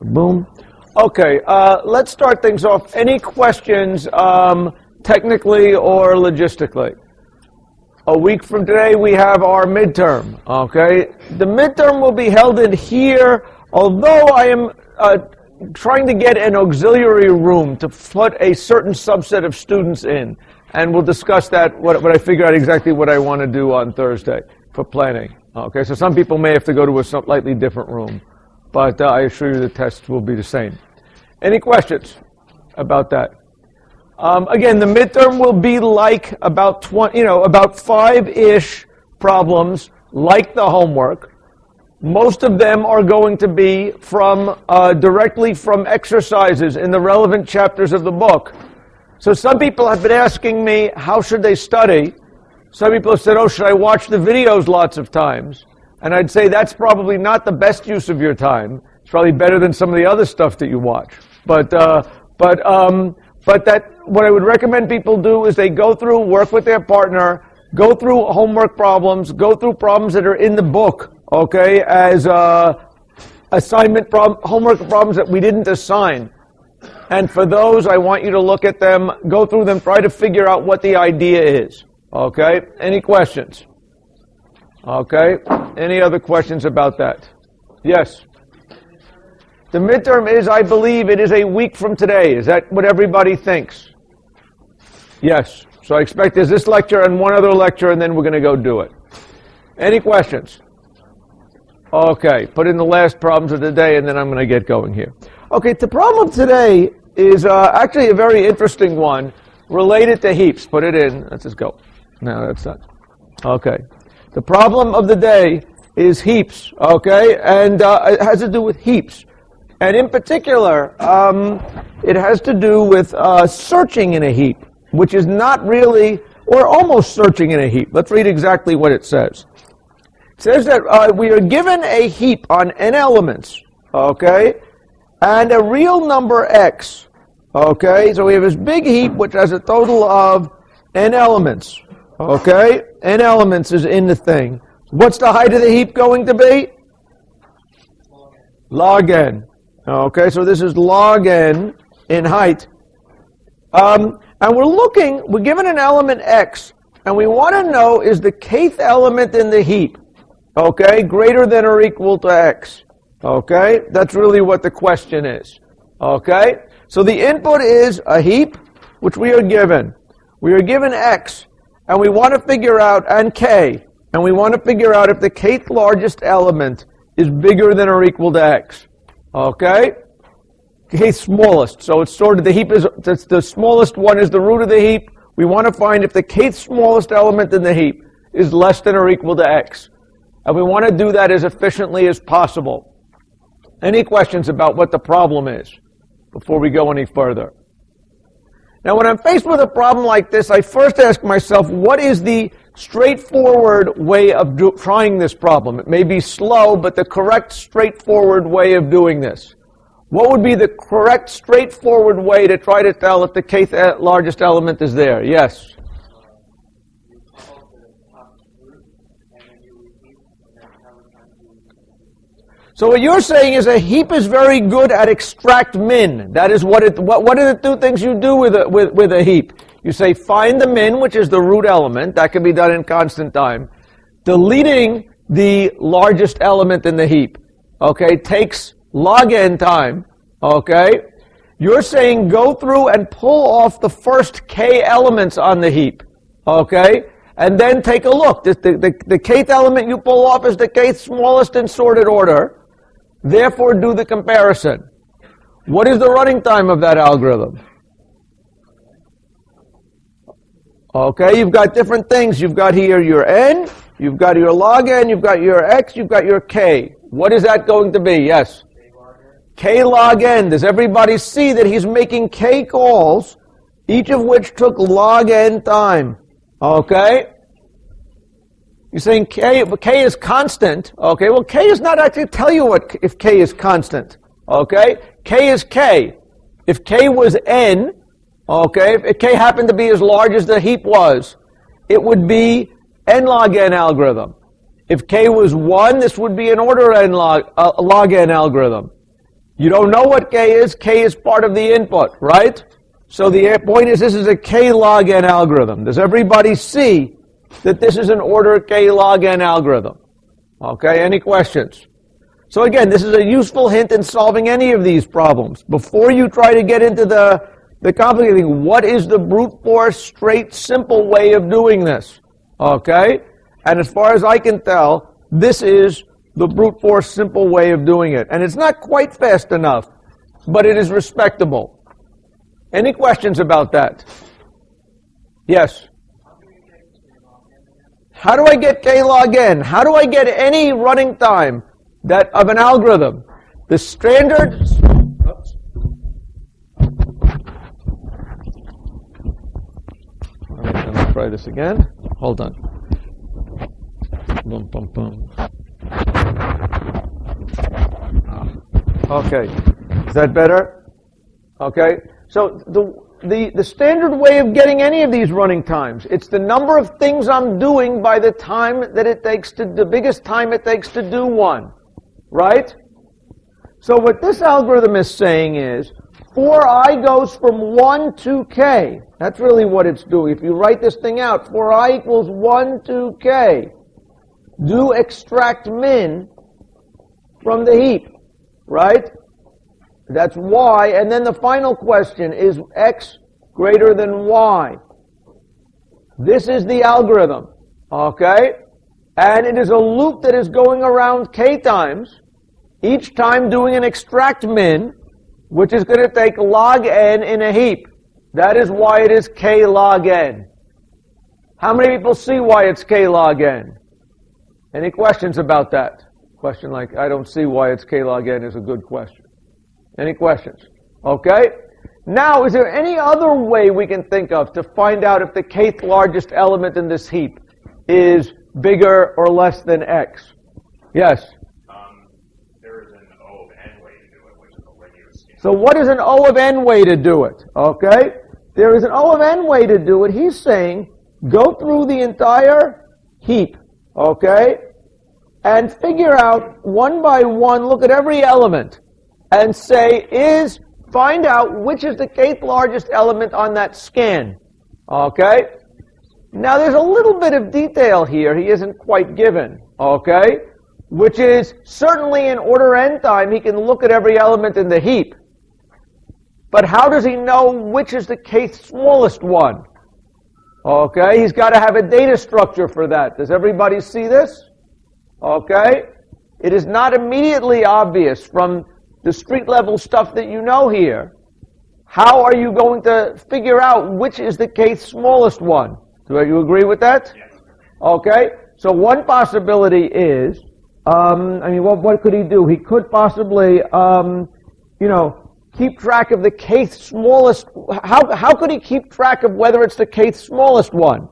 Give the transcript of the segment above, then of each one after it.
Boom. Okay, let's start things off. Any questions, technically or logistically? A week from today, we have our midterm, okay? The midterm will be held in here, although I am trying to get an auxiliary room to put a certain subset of students in. And we'll discuss that when I figure out exactly what I want to do on Thursday for planning. Okay, so some people may have to go to a slightly different room, but I assure you the tests will be the same. Any questions about that? Again, the midterm will be like about 5-ish problems, like the homework. Most of them are going to be from directly from exercises in the relevant chapters of the book. So some people have been asking me, how should they study? Some people have said, oh, should I watch the videos lots of times? And I'd say that's probably not the best use of your time. It's probably better than some of the other stuff that you watch. But what I would recommend people do is they go through, work with their partner, go through homework problems, go through problems that are in the book, okay, as homework problems that we didn't assign. And for those, I want you to look at them, go through them, try to figure out what the idea is, okay? Any questions? Okay, any other questions about that? Yes? The midterm is, I believe, it is a week from today. Is that what everybody thinks? Yes. So I expect there's this lecture and one other lecture, and then we're going to go do it. Any questions? Okay, put in the last problems of the day, and then I'm going to get going here. Okay, the problem of today is actually a very interesting one related to heaps. Put it in. Let's just go. No, that's not. Okay. The problem of the day is heaps, okay? And it has to do with heaps. And in particular, it has to do with searching in a heap, which is not really, or almost searching in a heap. Let's read exactly what it says. It says that we are given a heap on n elements, okay, and a real number x, okay? So we have this big heap which has a total of n elements, okay? N elements is in the thing. What's the height of the heap going to be? Log n. Okay, so this is log n in height. And we're given an element x, and we want to know, is the kth element in the heap, okay, greater than or equal to x? Okay, that's really what the question is. Okay, so the input is a heap, which we are given. We are given x, and we want to figure out, and k, and we want to figure out if the kth largest element is bigger than or equal to x. Okay? Kth smallest. So it's sort of the heap is, the smallest one is the root of the heap. We want to find if the kth smallest element in the heap is less than or equal to x. And we want to do that as efficiently as possible. Any questions about what the problem is before we go any further? Now, when I'm faced with a problem like this, I first ask myself, what is the straightforward way of trying this problem? It may be slow, but the correct, straightforward way of doing this. What would be the correct, straightforward way to try to tell if the kth largest element is there? Yes? So what you're saying is a heap is very good at extract min. That is what are the two things you do with a heap? You say find the min, which is the root element. That can be done in constant time. Deleting the largest element in the heap, okay, takes log n time, okay? You're saying go through and pull off the first k elements on the heap, okay? And then take a look. The kth element you pull off is the kth smallest in sorted order. Therefore, do the comparison. What is the running time of that algorithm? Okay, you've got different things. You've got here your n, you've got your log n, you've got your x, you've got your k. What is that going to be? Yes? K log n. Does everybody see that he's making k calls, each of which took log n time? Okay? You're saying k is constant. Okay, well, k is not actually tell you if k is constant. Okay? K is k. If k was n, okay, if k happened to be as large as the heap was, it would be n log n algorithm. If k was 1, this would be an order n log n algorithm. You don't know what k is. K is part of the input, right? So the point is, this is a k log n algorithm. Does everybody see that this is an order k log n algorithm? Okay, any questions? So again, this is a useful hint in solving any of these problems. Before you try to get into the complicated thing, what is the brute force, straight, simple way of doing this? Okay? And as far as I can tell, this is the brute force, simple way of doing it. And it's not quite fast enough, but it is respectable. Any questions about that? Yes? How do I get k log n? How do I get any running time of an algorithm? The standard... Oops. Let me try this again. Hold on. Boom, boom, boom. Okay. Is that better? Okay. So the standard way of getting any of these running times, it's the number of things I'm doing by the time that it takes the biggest time it takes to do one. Right? So what this algorithm is saying is, for I goes from 1 to k. That's really what it's doing. If you write this thing out, for I equals 1 to k, do extract min from the heap. Right? That's y, and then the final question is x greater than y. This is the algorithm, okay? And it is a loop that is going around k times, each time doing an extract min, which is going to take log n in a heap. That is why it is k log n. How many people see why it's k log n? Any questions about that? Question like, I don't see why it's k log n is a good question. Any questions? Okay. Now, is there any other way we can think of to find out if the kth largest element in this heap is bigger or less than x? Yes? There is an O of n way to do it, which is a linear scale. So what is an O of n way to do it? Okay. There is an O of n way to do it. He's saying, go through the entire heap, okay, and figure out one by one, look at every element, and say, find out which is the kth largest element on that scan. Okay? Now there's a little bit of detail here he isn't quite given. Okay? Which is, certainly in order n time, he can look at every element in the heap. But how does he know which is the kth smallest one? Okay? He's got to have a data structure for that. Does everybody see this? Okay? It is not immediately obvious from the street level stuff that you know here. How are you going to figure out which is the kth smallest one? Do you agree with that? Yes. Okay. So one possibility is, what could he do? He could possibly, keep track of the kth smallest. How could he keep track of whether it's the kth smallest one?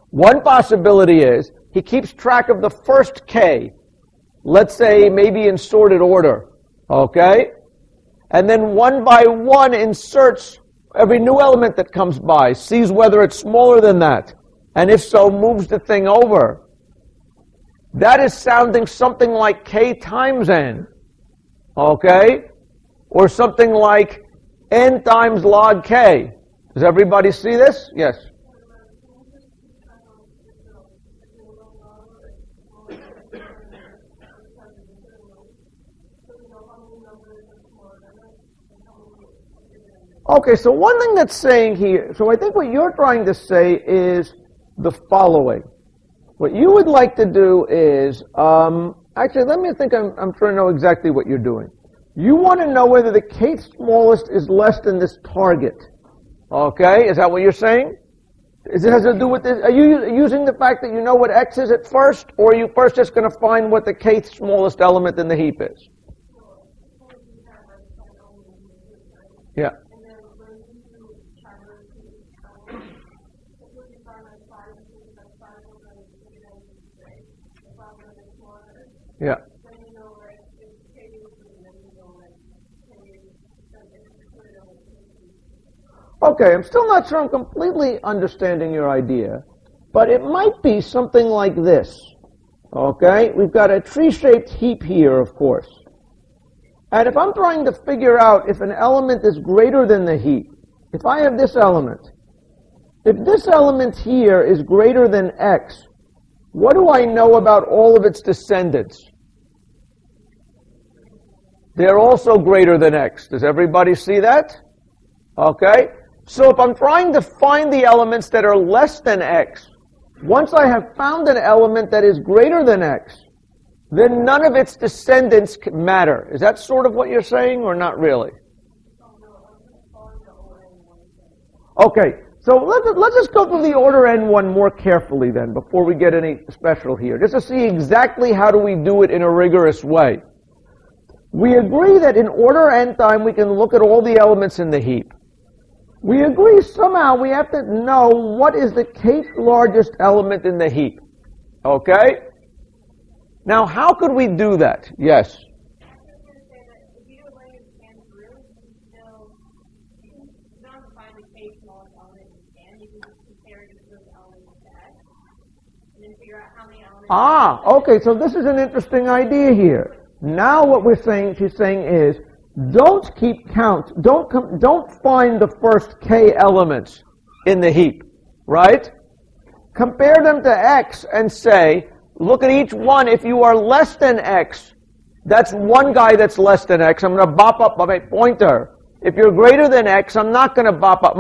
One possibility is he keeps track of the first k. Let's say maybe in sorted order. Okay? And then one by one inserts every new element that comes by, sees whether it's smaller than that, and if so, moves the thing over. That is sounding something like k times n. Okay? Or something like n times log k. Does everybody see this? Yes. Okay, so one thing that's saying here, so I think what you're trying to say is the following. What you would like to do is, actually, let me think, I'm trying to know exactly what you're doing. You want to know whether the kth smallest is less than this target. Okay, is that what you're saying? Is it has to do with this? Are you using the fact that you know what x is at first, or are you first just going to find what the kth smallest element in the heap is? Yeah. Yeah. Okay, I'm still not sure I'm completely understanding your idea, but it might be something like this. Okay, we've got a tree-shaped heap here, of course. And if I'm trying to figure out if an element is greater than the heap, if I have this element, if this element here is greater than x, what do I know about all of its descendants? They're also greater than x. Does everybody see that? Okay? So if I'm trying to find the elements that are less than x, once I have found an element that is greater than x, then none of its descendants matter. Is that sort of what you're saying, or not really? Okay, so let's just go through the order n one more carefully then, before we get any special here, just to see exactly how do we do it in a rigorous way. We agree that in order n time we can look at all the elements in the heap. We agree somehow we have to know what is the kth largest element in the heap. Okay? Now, how could we do that? Yes? Okay, so this is an interesting idea here. Now what she's saying is, don't keep count, don't find the first k elements in the heap, right? Compare them to x and say, look at each one. If you are less than x, that's one guy that's less than x. I'm going to bop up my pointer. If you're greater than x, I'm not going to bop up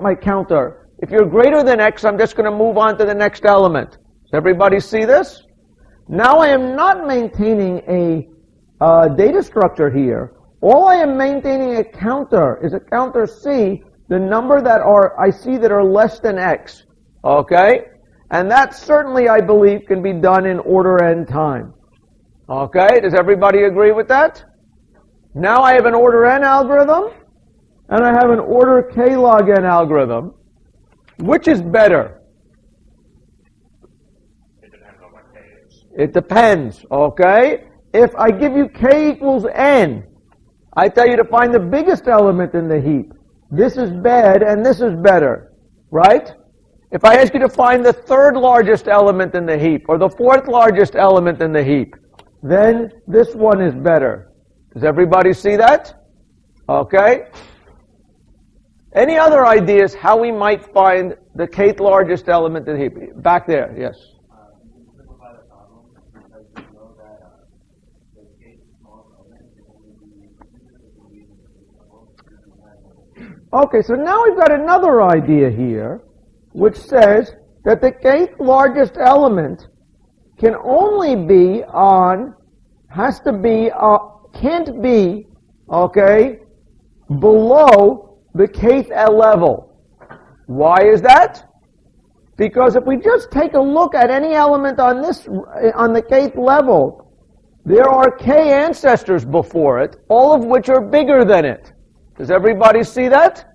my counter. If you're greater than x, I'm just going to move on to the next element. Does everybody see this? Now I am not maintaining a data structure here. All I am maintaining a counter is a counter C, the number that I see that are less than x. Okay? And that certainly, I believe, can be done in order n time. Okay? Does everybody agree with that? Now I have an order n algorithm, and I have an order k log n algorithm. Which is better? It depends on what k is. It depends, okay? If I give you k equals n, I tell you to find the biggest element in the heap. This is bad, and this is better, right? If I ask you to find the third largest element in the heap, or the fourth largest element in the heap, then this one is better. Does everybody see that? Okay? Any other ideas how we might find the kth largest element in the heap? Back there, yes. Okay, so now we've got another idea here, which says that the kth largest element can only be can't be, okay, below the kth level. Why is that? Because if we just take a look at any element on the kth level, there are k ancestors before it, all of which are bigger than it. Does everybody see that?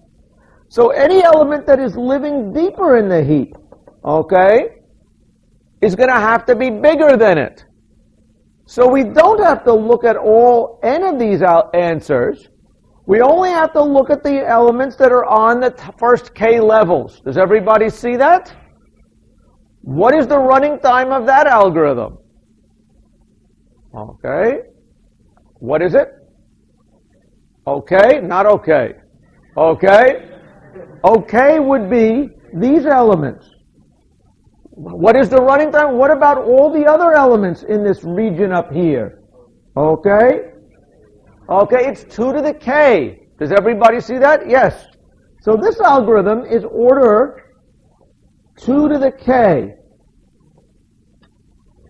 So any element that is living deeper in the heap, okay, is going to have to be bigger than it. So we don't have to look at all n of these answers. We only have to look at the elements that are on the first k levels. Does everybody see that? What is the running time of that algorithm? Okay. What is it? Okay, not okay. Okay? Okay would be these elements. What is the running time? What about all the other elements in this region up here? Okay? Okay, it's 2 to the k. Does everybody see that? Yes. So this algorithm is order 2 to the k.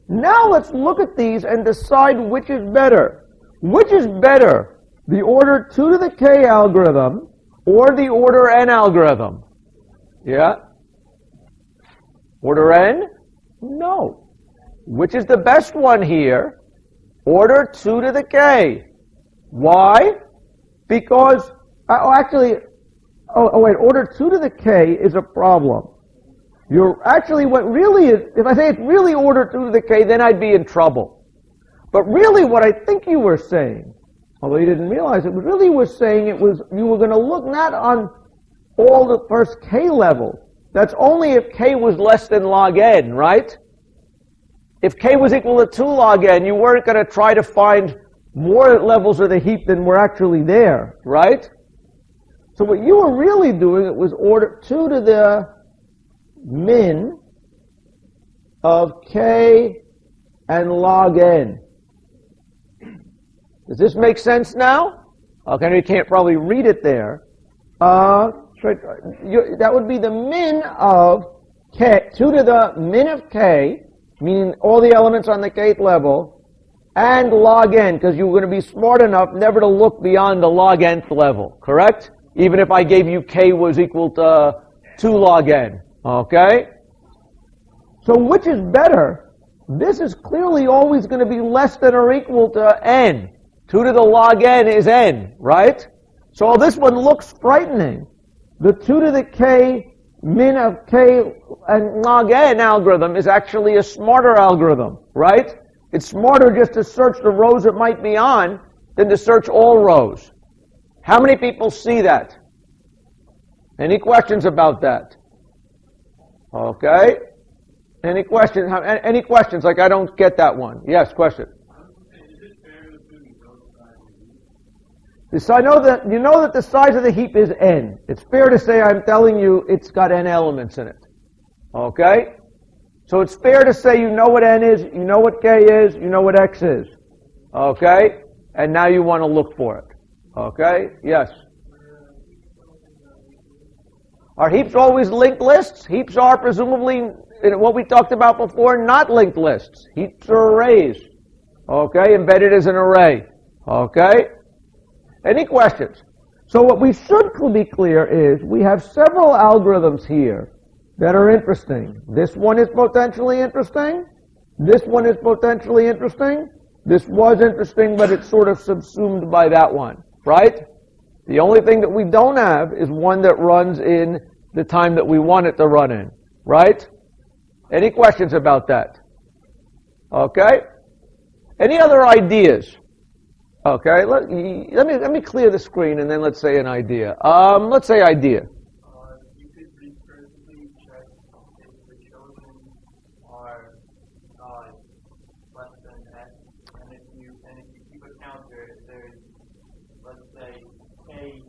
Now let's look at these and decide which is better. Which is better, the order 2 to the k algorithm or the order n algorithm? Yeah? Order n? No. Which is the best one here? Order 2 to the k. Why? Because, wait, order 2 to the k is a problem. What really is, if I say it's really order 2 to the k, then I'd be in trouble. But really what I think you were saying, although you didn't realize it, really was saying you were going to look not on all the first k level. That's only if k was less than log n, right? If k was equal to 2 log n, you weren't going to try to find more levels of the heap than were actually there, right? So what you were really doing, it was order 2 to the min of k and log n. Does this make sense now? Okay, you can't probably read it there. That would be the min of k, 2 to the min of k, meaning all the elements on the kth level, and log n, because you were going to be smart enough never to look beyond the log nth level, correct? Even if I gave you k was equal to 2 log n, okay? So which is better? This is clearly always going to be less than or equal to n. 2 to the log n is n, right? So this one looks frightening. The 2 to the k min of k and log n algorithm is actually a smarter algorithm, right? It's smarter just to search the rows it might be on than to search all rows. How many people see that? Any questions about that? Okay. Any questions? Any questions? Like, I don't get that one. Yes, question. I know that you know that the size of the heap is n. It's fair to say I'm telling you it's got n elements in it. Okay? So it's fair to say you know what n is, you know what k is, you know what x is. Okay? And now you want to look for it. Okay? Yes. Are heaps always linked lists? Heaps are presumably, in what we talked about before, not linked lists. Heaps are arrays. Okay? Embedded as an array. Okay? Any questions? So what we should be clear is we have several algorithms here that are interesting. This one is potentially interesting. This one is potentially interesting. This was interesting, but it's sort of subsumed by that one, right? The only thing that we don't have is one that runs in the time that we want it to run in, right? Any questions about that? Okay? Any other ideas? Okay, let me clear the screen and then let's say an idea. Let's say idea. You could recursively check if the children are less than x, and if you keep a counter, if there's, let's say, k,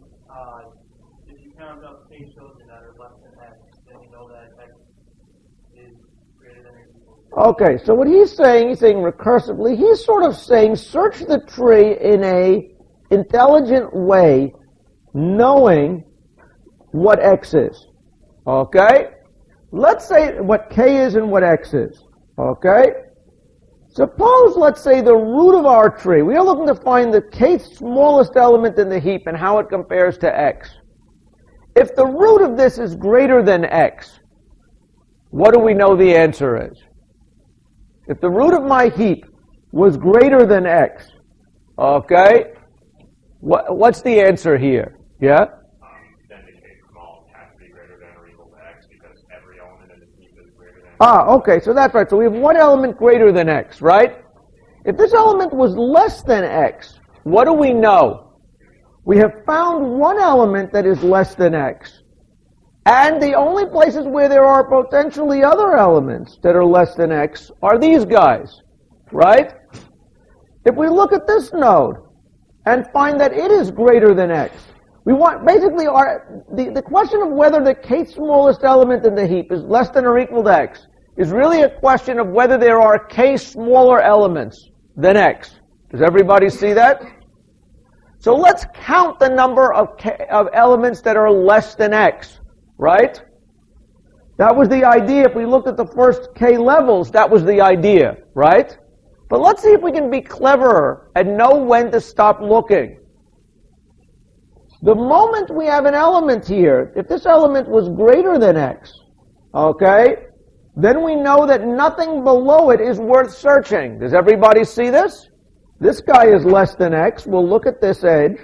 if you count up k children that are less than x, then you know that x is greater than or equal to. Okay, so what he's saying recursively, he's sort of saying search the tree in a intelligent way, knowing what x is. Okay? Let's say what k is and what x is. Okay? Suppose, let's say, the root of our tree, we are looking to find the kth smallest element in the heap and how it compares to x. If the root of this is greater than x, what do we know the answer is? If the root of my heap was greater than x, okay, what's the answer here? Yeah? Then the k small has to be greater than or equal to x because every element in the heap is greater than. Okay, so that's right. So we have one element greater than x, right? If this element was less than x, what do we know? We have found one element that is less than x. And the only places where there are potentially other elements that are less than x are these guys, right? If we look at this node and find that it is greater than x, we want basically the question of whether the kth smallest element in the heap is less than or equal to x is really a question of whether there are k smaller elements than x. Does everybody see that? So let's count the number of elements that are less than x. Right? That was the idea. If we looked at the first k levels, that was the idea, right? But let's see if we can be cleverer and know when to stop looking. The moment we have an element here, if this element was greater than x, okay, then we know that nothing below it is worth searching. Does everybody see this? This guy is less than x. We'll look at this edge.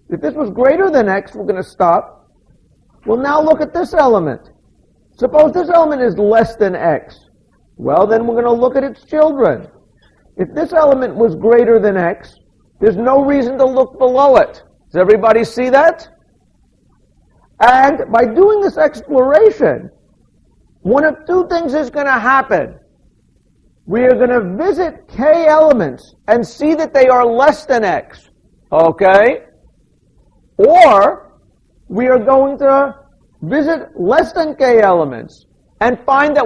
If this was greater than x, we're going to stop. Well, now look at this element. Suppose this element is less than x. Well, then we're going to look at its children. If this element was greater than x, there's no reason to look below it. Does everybody see that? And by doing this exploration, one of two things is going to happen. we are going to visit k elements and see that they are less than x, okay? Or we are going to visit less than k elements and find that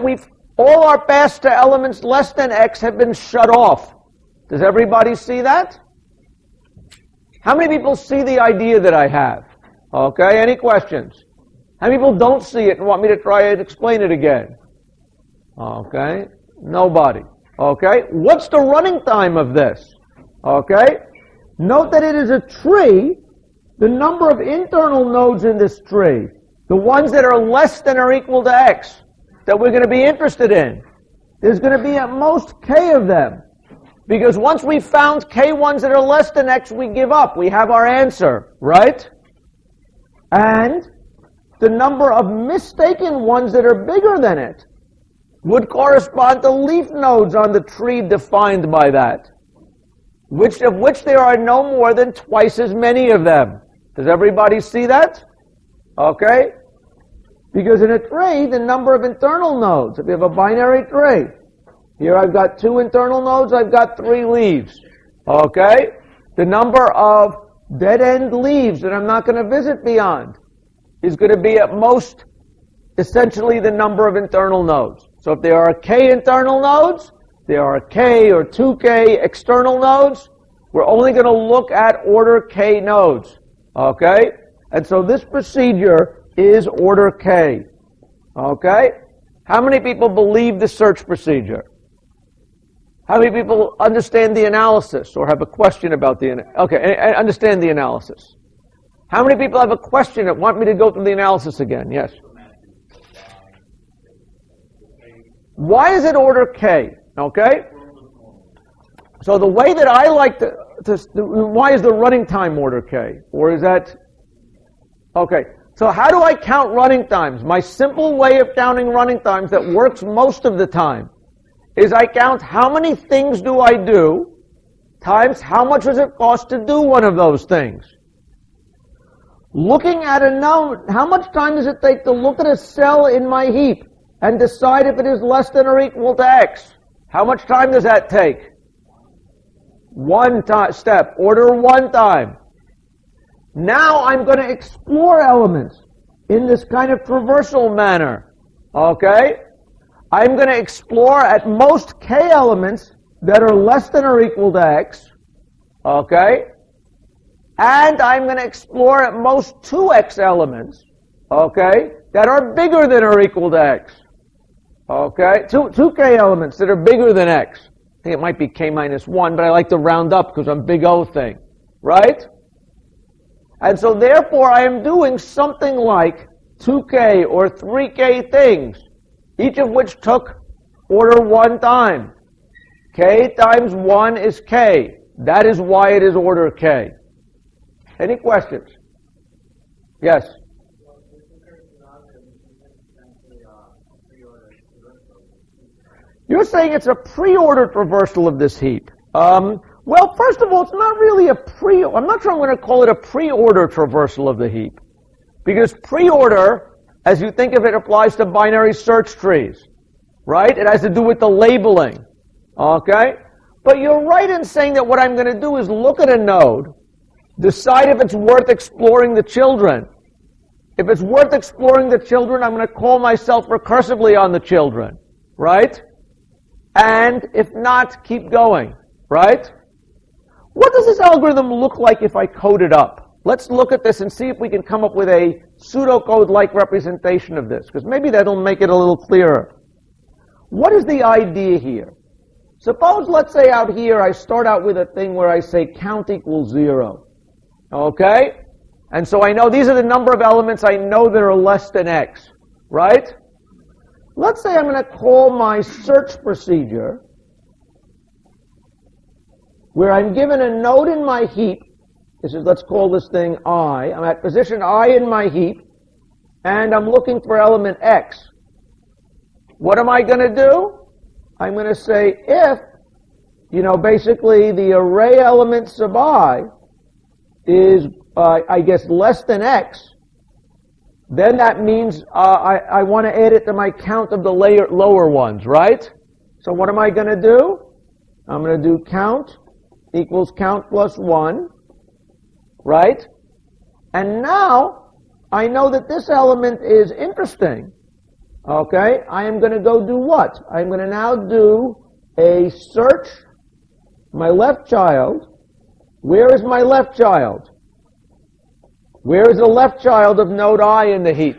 all our paths to elements less than x have been shut off. Does everybody see that? How many people see the idea that I have? Okay, any questions? How many people don't see it and want me to try and explain it again? Okay, nobody. Okay, what's the running time of this? Okay, note that it is a tree. The number of internal nodes in this tree, the ones that are less than or equal to x, that we're going to be interested in, there's going to be at most k of them. Because once we've found k ones that are less than x, we give up. We have our answer, right? And the number of mistaken ones that are bigger than it would correspond to leaf nodes on the tree defined by that, of which there are no more than twice as many of them. Does everybody see that? Okay? Because in a tree, the number of internal nodes, if you have a binary tree, here I've got 2 internal nodes, I've got 3 leaves. Okay? The number of dead-end leaves that I'm not going to visit beyond is going to be at most essentially the number of internal nodes. So if there are k internal nodes, there are k or 2k external nodes, we're only going to look at order k nodes. Okay? And so this procedure is order k. Okay? How many people believe the search procedure? How many people understand the analysis or have a question about understand the analysis? How many people have a question that want me to go through the analysis again? Yes. Why is it order k? Okay? So the way that I like why is the running time order k? Or is that... Okay, so how do I count running times? My simple way of counting running times that works most of the time is I count how many things do I do times how much does it cost to do one of those things. Looking at a node, how much time does it take to look at a cell in my heap and decide if it is less than or equal to x? How much time does that take? One step, order 1 time. Now I'm going to explore elements in this kind of traversal manner. Okay? I'm going to explore at most k elements that are less than or equal to x. Okay? And I'm going to explore at most 2x elements. Okay? That are bigger than or equal to x. Okay? 2k elements that are bigger than x. I think it might be k minus 1, but I like to round up because I'm big O thing. Right? And so therefore I am doing something like 2k or 3k things, each of which took order 1 time. K times 1 is k. That is why it is order k. Any questions? Yes? You're saying it's a pre-order traversal of this heap. Well, first of all, it's not really I'm not sure I'm going to call it a pre-order traversal of the heap. Because pre-order, as you think of it, applies to binary search trees. Right? It has to do with the labeling. Okay? But you're right in saying that what I'm going to do is look at a node, decide if it's worth exploring the children. If it's worth exploring the children, I'm going to call myself recursively on the children. Right? And if not, keep going. Right? What does this algorithm look like if I code it up? Let's look at this and see if we can come up with a pseudocode-like representation of this, because maybe that'll make it a little clearer. What is the idea here? Suppose, let's say out here, I start out with a thing where I say count equals 0. Okay? And so I know these are the number of elements I know that are less than x. Right? Let's say I'm going to call my search procedure where I'm given a node in my heap. Let's call this thing I. I'm at position I in my heap, and I'm looking for element x. What am I going to do? I'm going to say if, basically the array element sub I is, I guess, less than x, then that means I want to add it to my count of the lower ones, right? So what am I going to do? I'm going to do count equals count plus 1, right? And now I know that this element is interesting. Okay, I am going to go do what? I'm going to now do a search. My left child. Where is my left child? Where is the left child of node I in the heap?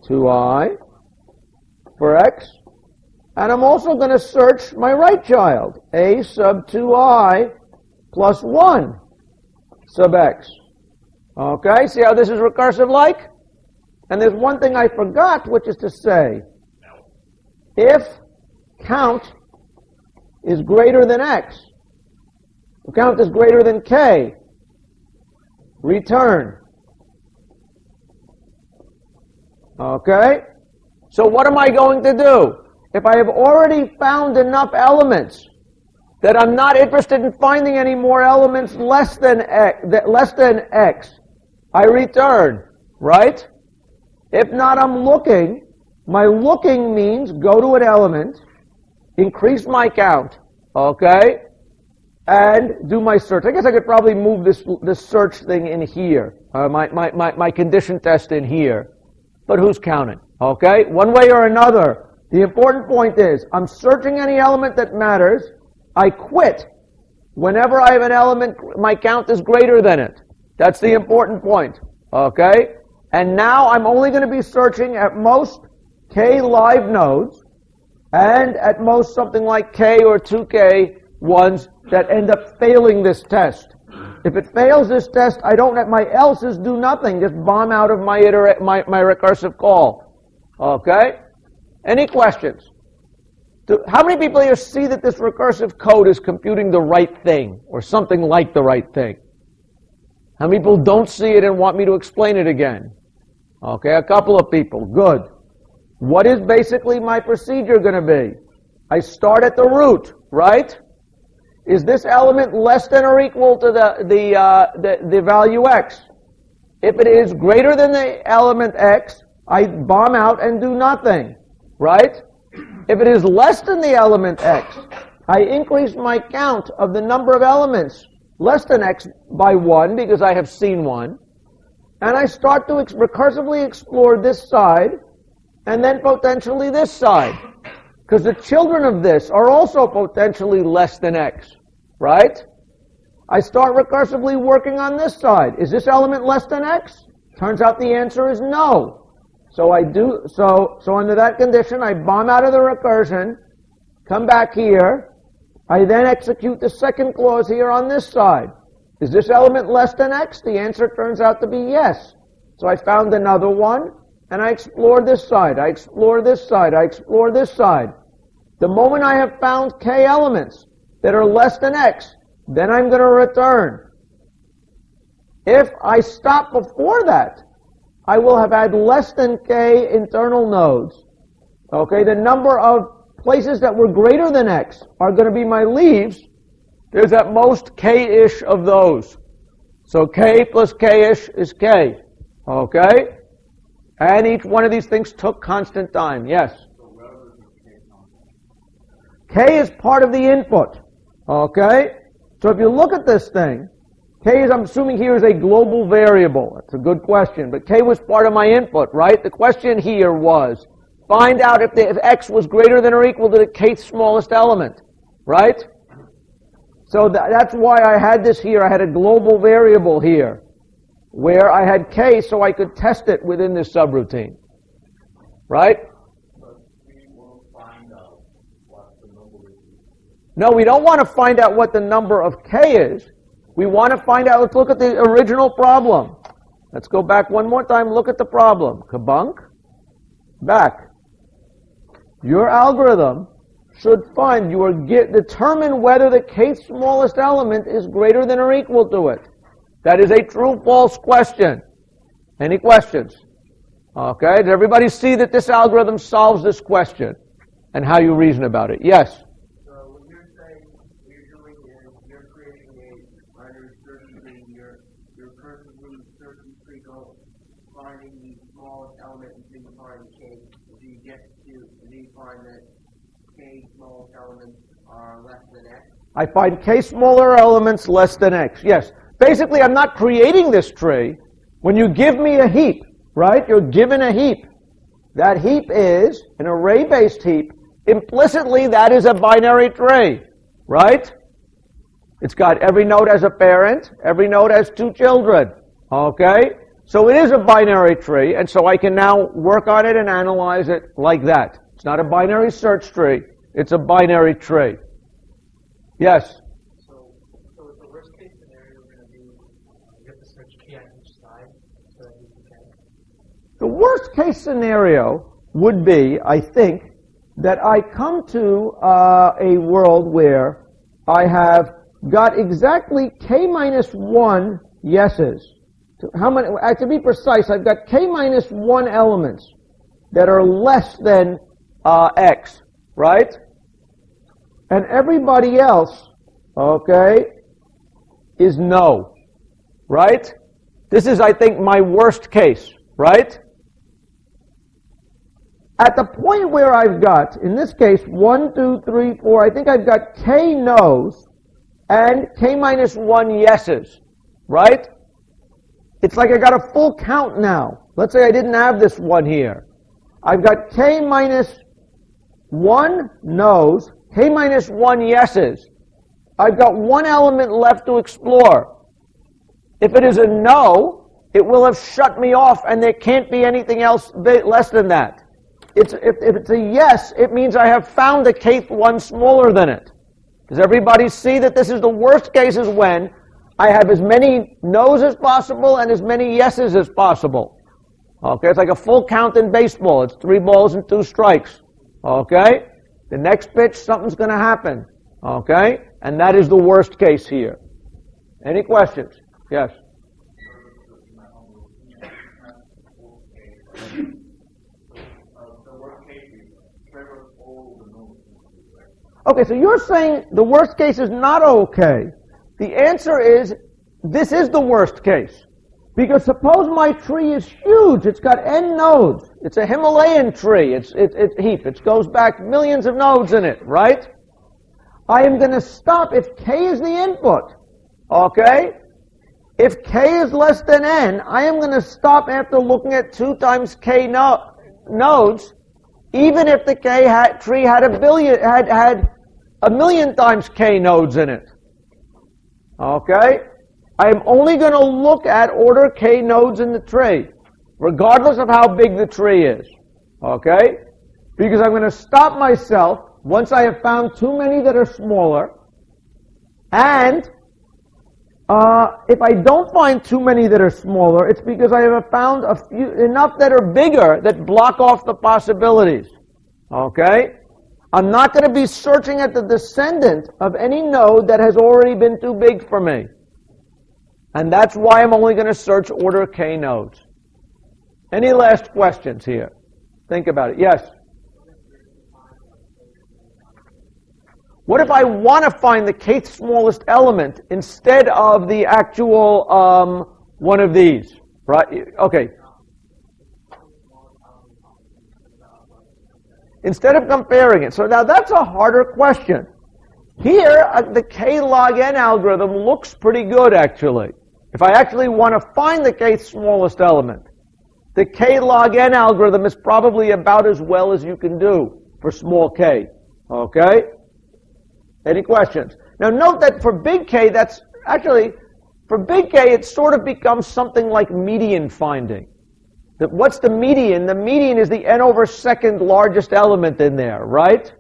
2i for x. And I'm also going to search my right child, a sub 2i plus 1 sub x. Okay, see how this is recursive-like? And there's one thing I forgot, which is to say, if count is greater than x, if count is greater than k, return. Okay? So what am I going to do? If I have already found enough elements that I'm not interested in finding any more elements less than x, I return, right? If not, I'm looking. My looking means go to an element, increase my count, okay, and do my search. I guess I could probably move this search thing in here, my condition test in here. But who's counting? Okay? One way or another, the important point is, I'm searching any element that matters. I quit whenever I have an element, my count is greater than it. That's the important point. Okay? And now I'm only going to be searching at most k live nodes, and at most something like k or 2k ones that end up failing this test. If it fails this test, I don't let my else's do nothing, just bomb out of my recursive call. Okay? Any questions? How many people here see that this recursive code is computing the right thing, or something like the right thing? How many people don't see it and want me to explain it again? Okay, a couple of people. Good. What is basically my procedure going to be? I start at the root, right? Is this element less than or equal to the value x? If it is greater than the element x, I bomb out and do nothing, right? If it is less than the element x, I increase my count of the number of elements less than x by 1 because I have seen one. And I start to recursively explore this side and then potentially this side. Because the children of this are also potentially less than x, right? I start recursively working on this side. Is this element less than x? Turns out the answer is no. So under that condition, I bomb out of the recursion, come back here. I then execute the second clause here on this side. Is this element less than x? The answer turns out to be yes. So I found another one, and I explore this side. I explore this side. I explore this side. The moment I have found k elements that are less than x, then I'm going to return. If I stop before that, I will have had less than k internal nodes. Okay, the number of places that were greater than x are going to be my leaves. There's at most k-ish of those. So k plus k-ish is k. Okay? And each one of these things took constant time. Yes? K is part of the input. Okay? So if you look at this thing, k is, I'm assuming here, is a global variable. That's a good question. But k was part of my input, right? The question here was, find out if x was greater than or equal to the kth smallest element, right? So that's why I had this here. I had a global variable here, where I had k so I could test it within this subroutine, right? But we won't find out what the number is. No, we don't want to find out what the number of k is. We want to find out, let's look at the original problem. Let's go back one more time, look at the problem. Kabunk, back. Your algorithm should determine whether the kth smallest element is greater than or equal to it. That is a true-false question. Any questions? Okay, does everybody see that this algorithm solves this question and how you reason about it? Yes? So what you're saying, what you're doing is you're creating either searching your recursively searching tree goal, finding the smallest element and signifying k, until you get to, and then you find that k smallest elements are less than x? I find k smaller elements less than x. Yes. Basically, I'm not creating this tree. When you give me a heap, right, you're given a heap. That heap is an array-based heap. Implicitly, that is a binary tree, right? It's got every node has a parent, every node has two children, okay? So it is a binary tree, and so I can now work on it and analyze it like that. It's not a binary search tree. It's a binary tree. Yes? So is the worst case scenario going to be you have to search k on each side so that you can? The worst case scenario would be, I think, that I come to a world where I have got exactly k minus 1 yeses. To be precise, I've got k minus 1 elements that are less than x, right? And everybody else, okay, is no, right? This is, I think, my worst case, right? At the point where I've got, in this case, 1, 2, 3, 4, I think I've got k no's and k minus 1 yeses, right? It's like I got a full count now. Let's say I didn't have this one here. I've got k minus 1 no's, k minus 1 yeses. I've got one element left to explore. If it is a no, it will have shut me off, and there can't be anything else less than that. If it's a yes, it means I have found a kth one smaller than it. Does everybody see that this is the worst case is when I have as many no's as possible and as many yeses as possible? Okay, it's like a full count in baseball. It's 3 balls and 2 strikes. Okay? The next pitch, something's going to happen. Okay? And that is the worst case here. Any questions? Yes? Okay, so you're saying the worst case is not okay. The answer is, this is the worst case. Because suppose my tree is huge. It's got n nodes. It's a Himalayan tree. It's heap. It goes back millions of nodes in it, right? I am going to stop if k is the input. Okay? If k is less than n, I am going to stop after looking at 2 times k nodes, even if the tree had a million times k nodes in it. Okay? I am only going to look at order k nodes in the tree, regardless of how big the tree is. Okay? Because I'm going to stop myself once I have found too many that are smaller, and if I don't find too many that are smaller, it's because I have found enough that are bigger that block off the possibilities. Okay? I'm not going to be searching at the descendant of any node that has already been too big for me. And that's why I'm only going to search order k nodes. Any last questions here? Think about it. Yes? What if I want to find the kth smallest element instead of the actual one of these? Right? Okay. Instead of comparing it. So now that's a harder question. Here, the k log n algorithm looks pretty good, actually. If I actually want to find the kth smallest element, the k log n algorithm is probably about as well as you can do for small k. Okay? Any questions? Now note that for big K, for big K, it sort of becomes something like median finding. What's the median? The median is the n over second largest element in there, right?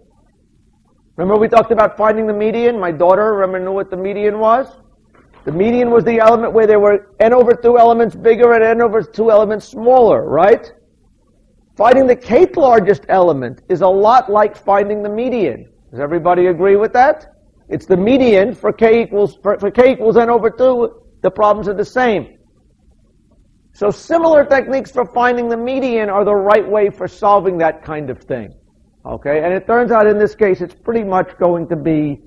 Remember we talked about finding the median? My daughter, knew what the median was? The median was the element where there were n over 2 elements bigger and n over 2 elements smaller, right? Finding the kth largest element is a lot like finding the median. Does everybody agree with that? It's the median for k equals n over 2. The problems are the same. So similar techniques for finding the median are the right way for solving that kind of thing. Okay, and it turns out in this case it's pretty much going to be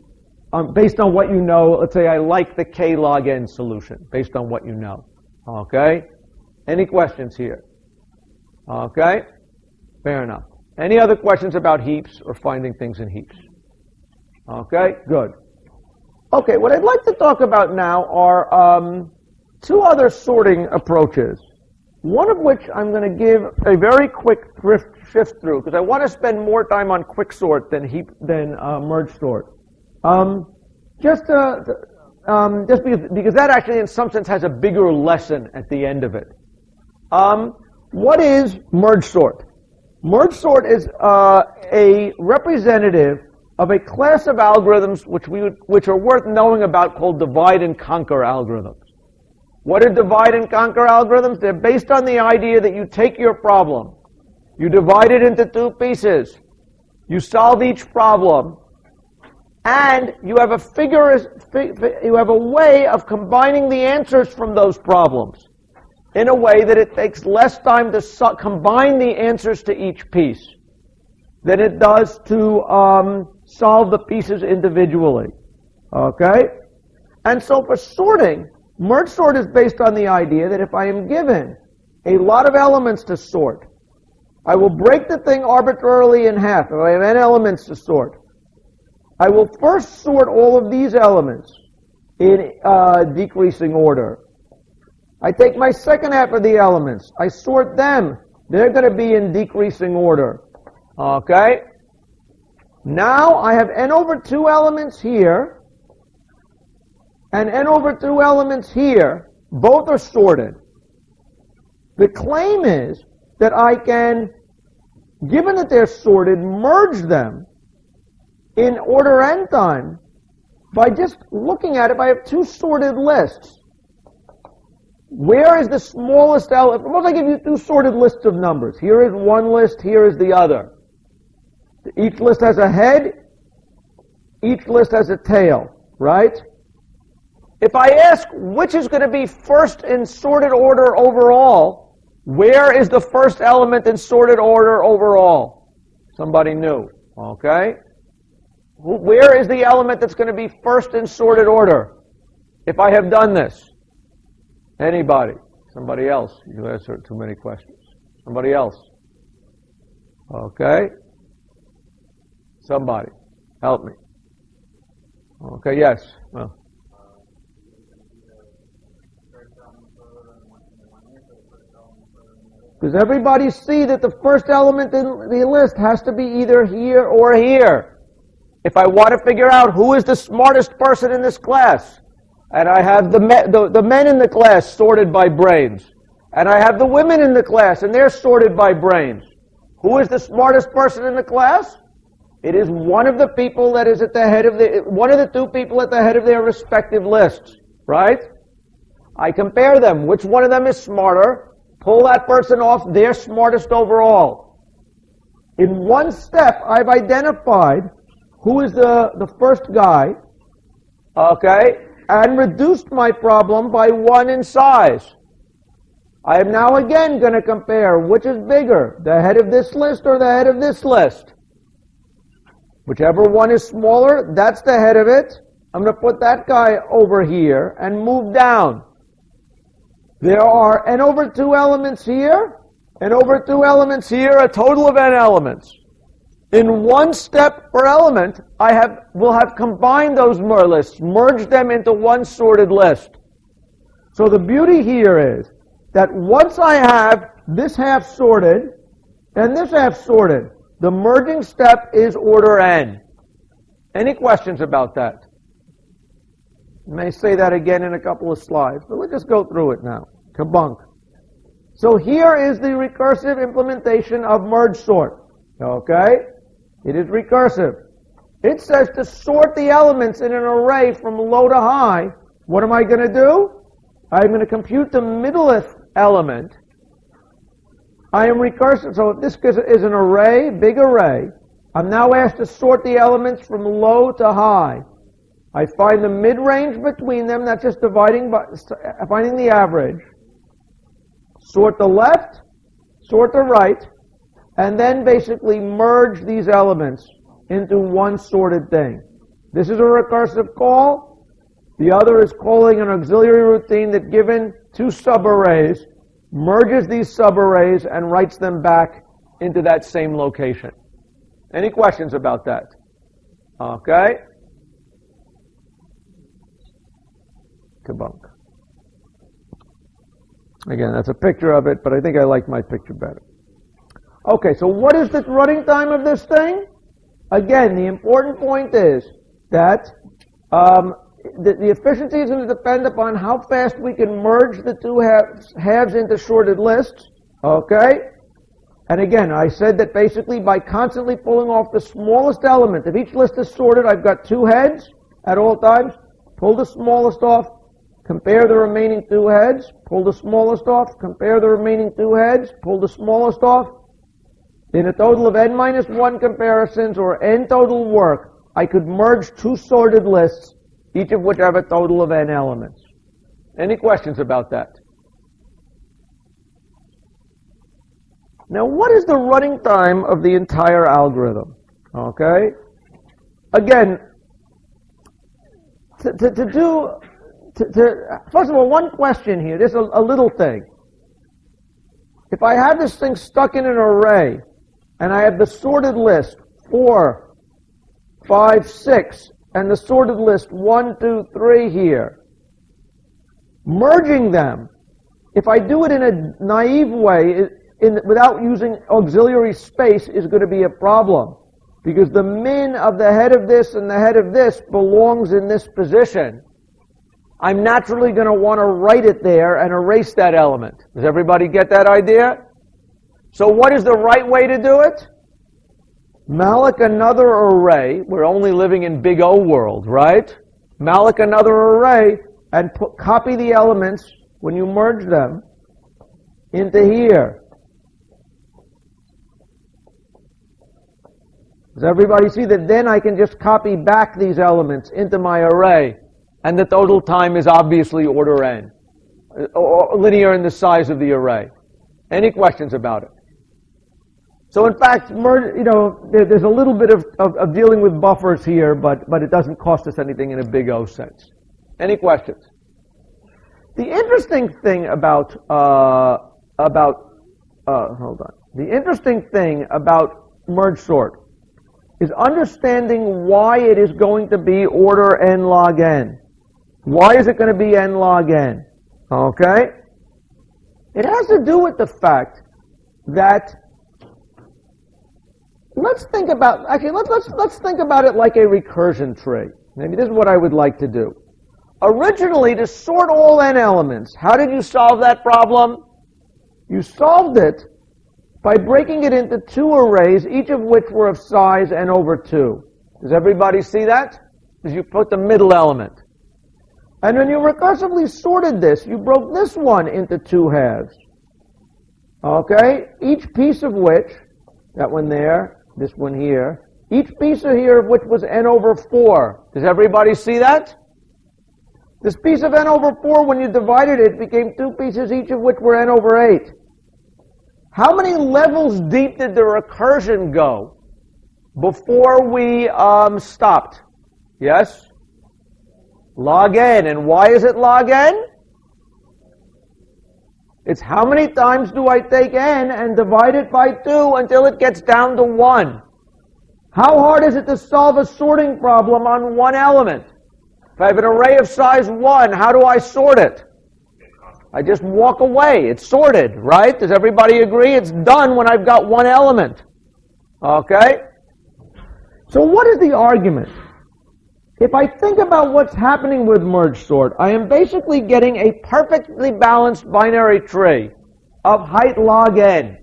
based on what you know. Let's say I like the k log n solution based on what you know. Okay, any questions here? Okay, fair enough. Any other questions about heaps or finding things in heaps? Okay, good. Okay, what I'd like to talk about now are two other sorting approaches. One of which I'm going to give a very quick shift through, because I want to spend more time on quicksort than merge sort. Just because that actually, in some sense, has a bigger lesson at the end of it. What is merge sort? Merge sort is a representative of a class of algorithms which are worth knowing about, called divide and conquer algorithms. What are divide and conquer algorithms? They're based on the idea that you take your problem, you divide it into two pieces, you solve each problem, and you have a way of combining the answers from those problems in a way that it takes less time to combine the answers to each piece than it does to solve the pieces individually. Okay? And so for sorting, merge sort is based on the idea that if I am given a lot of elements to sort, I will break the thing arbitrarily in half. If I have n elements to sort, I will first sort all of these elements in decreasing order. I take my second half of the elements, I sort them. They're going to be in decreasing order. Okay? Now I have n over 2 elements here, and n over 2 elements here. Both are sorted. The claim is that I can, given that they're sorted, merge them in order n time by just looking at it. If I have two sorted lists, where is the smallest element? Suppose I give you two sorted lists of numbers. Here is one list, here is the other. Each list has a head, each list has a tail, right? If I ask which is going to be first in sorted order overall, where is the first element in sorted order overall? Somebody knew, okay? Where is the element that's going to be first in sorted order? If I have done this. Anybody? Somebody else? You answered too many questions. Somebody else? Okay. Somebody. Help me. Okay, yes. Well. Does everybody see that the first element in the list has to be either here or here? If I want to figure out who is the smartest person in this class, and I have the men in the class sorted by brains, and I have the women in the class, and they're sorted by brains, who is the smartest person in the class? It is one of the people that is at the head of one of the two people at the head of their respective lists, right? I compare them. Which one of them is smarter? Pull that person off. They're smartest overall. In one step, I've identified who is the first guy, okay, and reduced my problem by 1 in size. I am now again going to compare which is bigger, the head of this list or the head of this list. Whichever one is smaller, that's the head of it. I'm going to put that guy over here and move down. There are n over 2 elements here, n over 2 elements here, a total of n elements. In one step per element, will have combined those lists, merged them into one sorted list. So the beauty here is that once I have this half sorted and this half sorted, the merging step is order n. Any questions about that? I may say that again in a couple of slides, but let's just go through it now. Kabunk. So here is the recursive implementation of merge sort. Okay? It is recursive. It says to sort the elements in an array from low to high. What am I going to do? I'm going to compute the middleth element. I am recursive. So if this is an array, big array, I'm now asked to sort the elements from low to high. I find the mid-range between them. That's just finding the average. Sort the left, sort the right, and then basically merge these elements into one sorted thing. This is a recursive call. The other is calling an auxiliary routine that, given two subarrays, merges these subarrays and writes them back into that same location. Any questions about that? Okay. Kabunk. Again, that's a picture of it, but I think I like my picture better. Okay, so what is the running time of this thing? Again, the important point is that the efficiency is going to depend upon how fast we can merge the two halves into sorted lists. Okay? And again, I said that basically by constantly pulling off the smallest element, if each list is sorted, I've got two heads at all times, pull the smallest off, compare the remaining two heads, pull the smallest off, compare the remaining two heads, pull the smallest off. In a total of n minus 1 comparisons, or n total work, I could merge two sorted lists, each of which have a total of n elements. Any questions about that? Now, what is the running time of the entire algorithm? Okay? Again, first of all, one question here. There's a little thing. If I have this thing stuck in an array, and I have the sorted list 4, 5, 6, and the sorted list 1, 2, 3 here, merging them, if I do it in a naive way, without using auxiliary space, is going to be a problem. Because the min of the head of this and the head of this belongs in this position. I'm naturally going to want to write it there and erase that element. Does everybody get that idea? So what is the right way to do it? Malloc another array. We're only living in big O world, right? Malloc another array and copy the elements when you merge them into here. Does everybody see that? Then I can just copy back these elements into my array, and the total time is obviously order n, or linear in the size of the array. Any questions about it? So in fact, there's a little bit of dealing with buffers here, but it doesn't cost us anything in a big O sense. Any questions? The interesting thing about the interesting thing about merge sort is understanding why it is going to be order n log n. Why is it going to be n log n? Okay? It has to do with the fact that let's think about it like a recursion tree. Maybe this is what I would like to do. Originally, to sort all n elements, how did you solve that problem? You solved it by breaking it into two arrays, each of which were of size n over 2. Does everybody see that? Because you put the middle element. And when you recursively sorted this, you broke this one into two halves. Okay? Each piece of which, that one there, this one here, each piece of here of which was n over 4. Does everybody see that? This piece of n over 4, when you divided it, became two pieces, each of which were n over 8. How many levels deep did the recursion go before we stopped? Yes? Log n. And why is it log n? It's how many times do I take n and divide it by 2 until it gets down to 1. How hard is it to solve a sorting problem on one element? If I have an array of size 1, how do I sort it? I just walk away. It's sorted, right? Does everybody agree? It's done when I've got one element. Okay? So what is the argument? If I think about what's happening with merge sort, I am basically getting a perfectly balanced binary tree of height log n.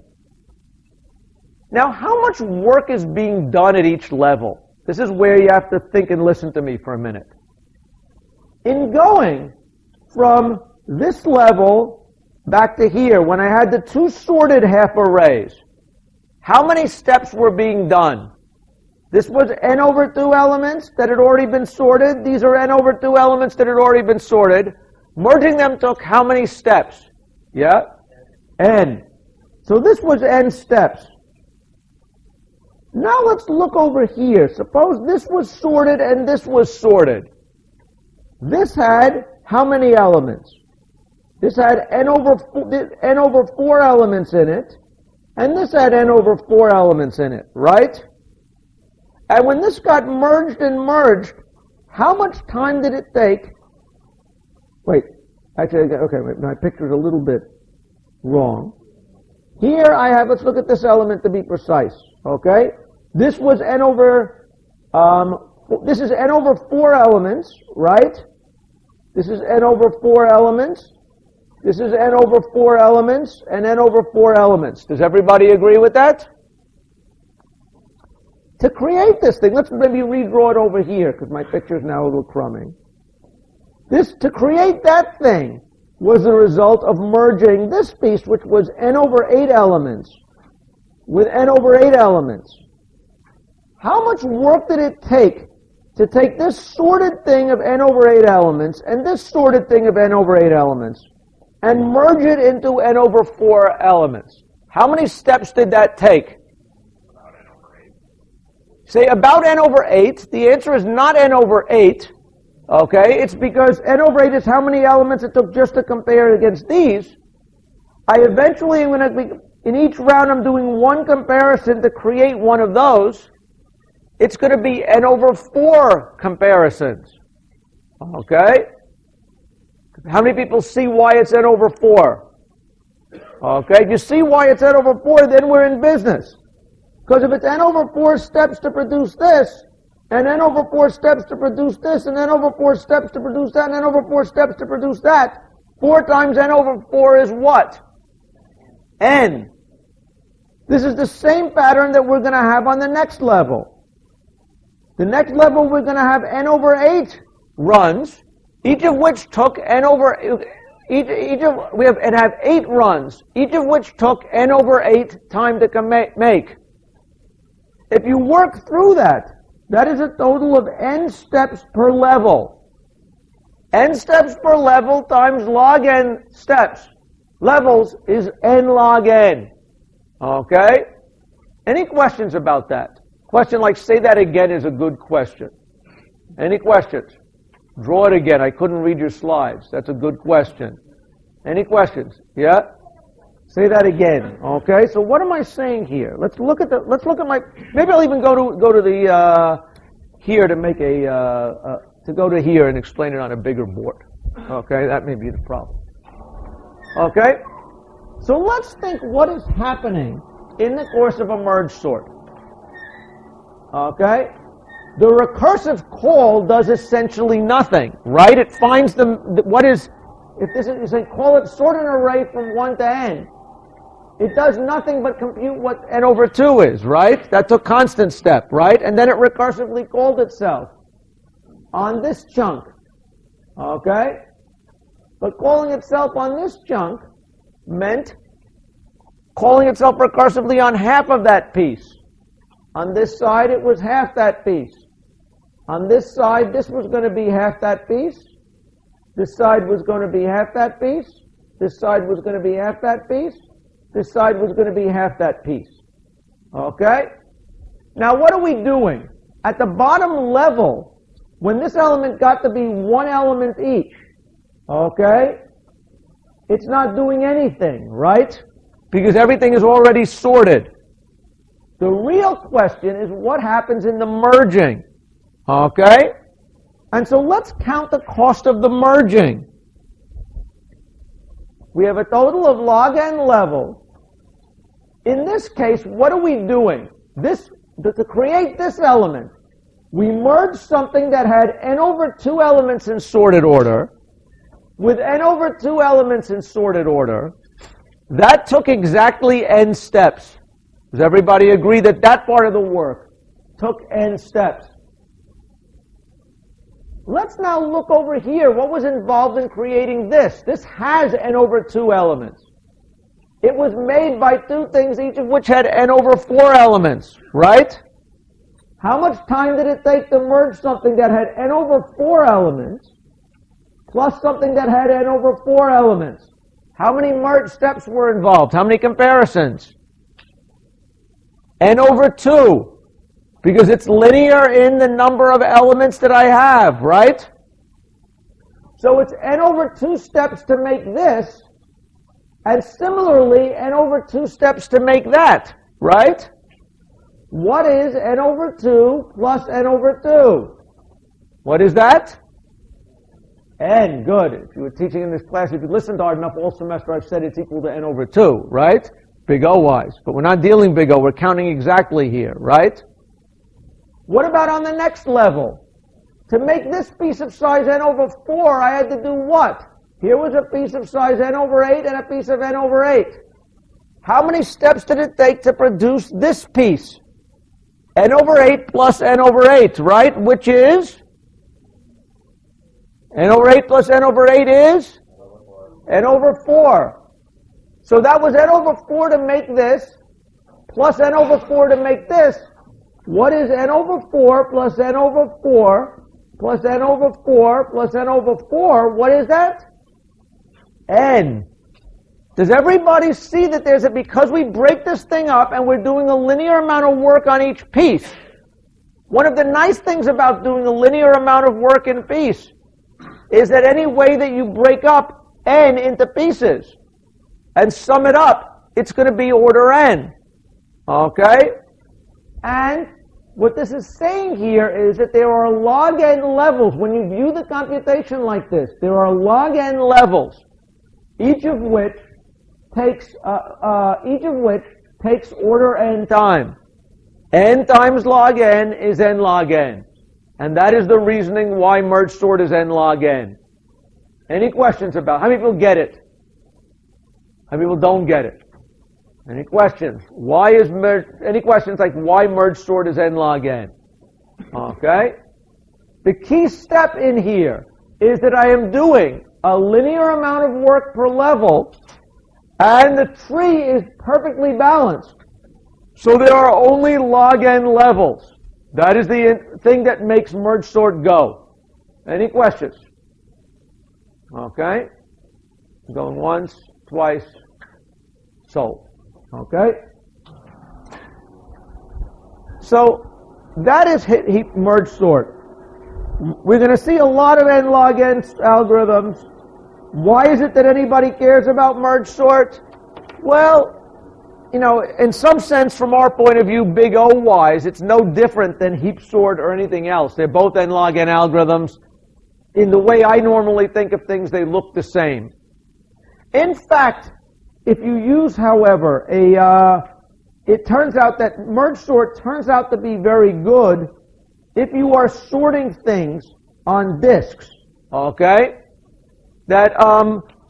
Now, how much work is being done at each level? This is where you have to think and listen to me for a minute. In going from this level back to here, when I had the two sorted half arrays, how many steps were being done? This was n over 2 elements that had already been sorted. These are n over 2 elements that had already been sorted. Merging them took how many steps? Yeah? N. So this was n steps. Now let's look over here. Suppose this was sorted and this was sorted. This had how many elements? This had n over 4 elements in it. And this had n over 4 elements in it, right? And when this got merged and merged, how much time did it take? Wait, actually, okay, my picture's a little bit wrong. Here I have, let's look at this element to be precise, okay? This was n over, this is n over 4 elements, right? This is n over 4 elements. This is n over 4 elements, and n over 4 elements. Does everybody agree with that? To create this thing, let's maybe redraw it over here, because my picture's now a little crummy. To create that thing was the result of merging this piece, which was n over 8 elements, with n over 8 elements. How much work did it take to take this sorted thing of n over 8 elements and this sorted thing of n over 8 elements and merge it into n over 4 elements? How many steps did that take? About n over 8. Say about n over 8. The answer is not n over 8. Okay, it's because n over 8 is how many elements it took just to compare it against these. I eventually am going to be, in each round I'm doing one comparison to create one of those. It's going to be n over 4 comparisons. Okay? How many people see why it's n over 4? Okay, if you see why it's n over 4, then we're in business. Because if it's n over 4 steps to produce this, and n over 4 steps to produce this, and n over 4 steps to produce that, and n over 4 steps to produce that, 4 times n over 4 is what? N. This is the same pattern that we're going to have on the next level. The next level we're going to have n over 8 runs, each of which took n over, it have 8 runs, each of which took n over 8 time to make. If you work through that, that is a total of n steps per level. N steps per level times log n steps. Levels is n log n. Okay? Any questions about that? Question like, say that again is a good question. Any questions? Draw it again. I couldn't read your slides. That's a good question. Any questions? Yeah? Say that again. Okay? So what am I saying here? Let's look at my, maybe I'll even go to the, here to make to go to here and explain it on a bigger board. Okay? That may be the problem. Okay? So let's think what is happening in the course of a merge sort. Okay? The recursive call does essentially nothing, right? It finds what is, if this is, you say call it sort an array from 1 to n. It does nothing but compute what n over 2 is, right? That's a constant step, right? And then it recursively called itself on this chunk. Okay? But calling itself on this chunk meant calling itself recursively on half of that piece. On this side, it was half that piece. On this side, this was going to be half that piece. This side was going to be half that piece. This side was going to be half that piece. This side was going to be half that piece. Okay? Now, what are we doing? At the bottom level, when this element got to be 1 element each, okay, it's not doing anything, right? Because everything is already sorted. The real question is what happens in the merging. Okay? And so let's count the cost of the merging. We have a total of log n levels. In this case, what are we doing? To create this element, we merged something that had n over 2 elements in sorted order with n over 2 elements in sorted order. That took exactly n steps. Does everybody agree that that part of the work took n steps? Let's now look over here. What was involved in creating this? This has n over 2 elements. It was made by 2 things, each of which had n over 4 elements, right? How much time did it take to merge something that had n over 4 elements plus something that had n over 4 elements? How many merge steps were involved? How many comparisons? N over 2. Because it's linear in the number of elements that I have, right? So it's n over 2 steps to make this, And similarly, n over 2 steps to make that, right? What is n over 2 plus n over 2? What is that? N, good. If you were teaching in this class, if you listened hard enough all semester, I've said it's equal to n over 2, right? Big O-wise. But we're not dealing big O, we're counting exactly here, right? What about on the next level? To make this piece of size n over 4, I had to do what? Here was a piece of size n over 8 and a piece of n over 8. How many steps did it take to produce this piece? N over 8 plus n over 8, right? Which is? N over 8 plus n over 8 is? N over 4. So that was n over 4 to make this, plus n over 4 to make this. What is n over 4 plus n over 4 plus n over 4 plus n over 4? What is that? N. Does everybody see that there's because we break this thing up and we're doing a linear amount of work on each piece. One of the nice things about doing a linear amount of work in piece is that any way that you break up n into pieces and sum it up, it's going to be order n. Okay? And what this is saying here is that there are log n levels. When you view the computation like this, there are log n levels, each of which takes order n time. N times log n is n log n. And that is the reasoning why merge sort is n log n. Any questions about how many people get it? How many people don't get it? Any questions? Any questions like why merge sort is n log n? Okay? The key step in here is that I am doing a linear amount of work per level, and the tree is perfectly balanced. So there are only log n levels. That is the thing that makes merge sort go. Any questions? Okay? Going once, twice, sold. Okay? So that is heap merge sort. We're going to see a lot of n log n algorithms. Why is it that anybody cares about merge sort? Well, you know, in some sense, from our point of view, big O-wise, it's no different than heap sort or anything else. They're both n log n algorithms. In the way I normally think of things, they look the same. In fact, if you use, however, it turns out that merge sort turns out to be very good if you are sorting things on disks. Okay? That,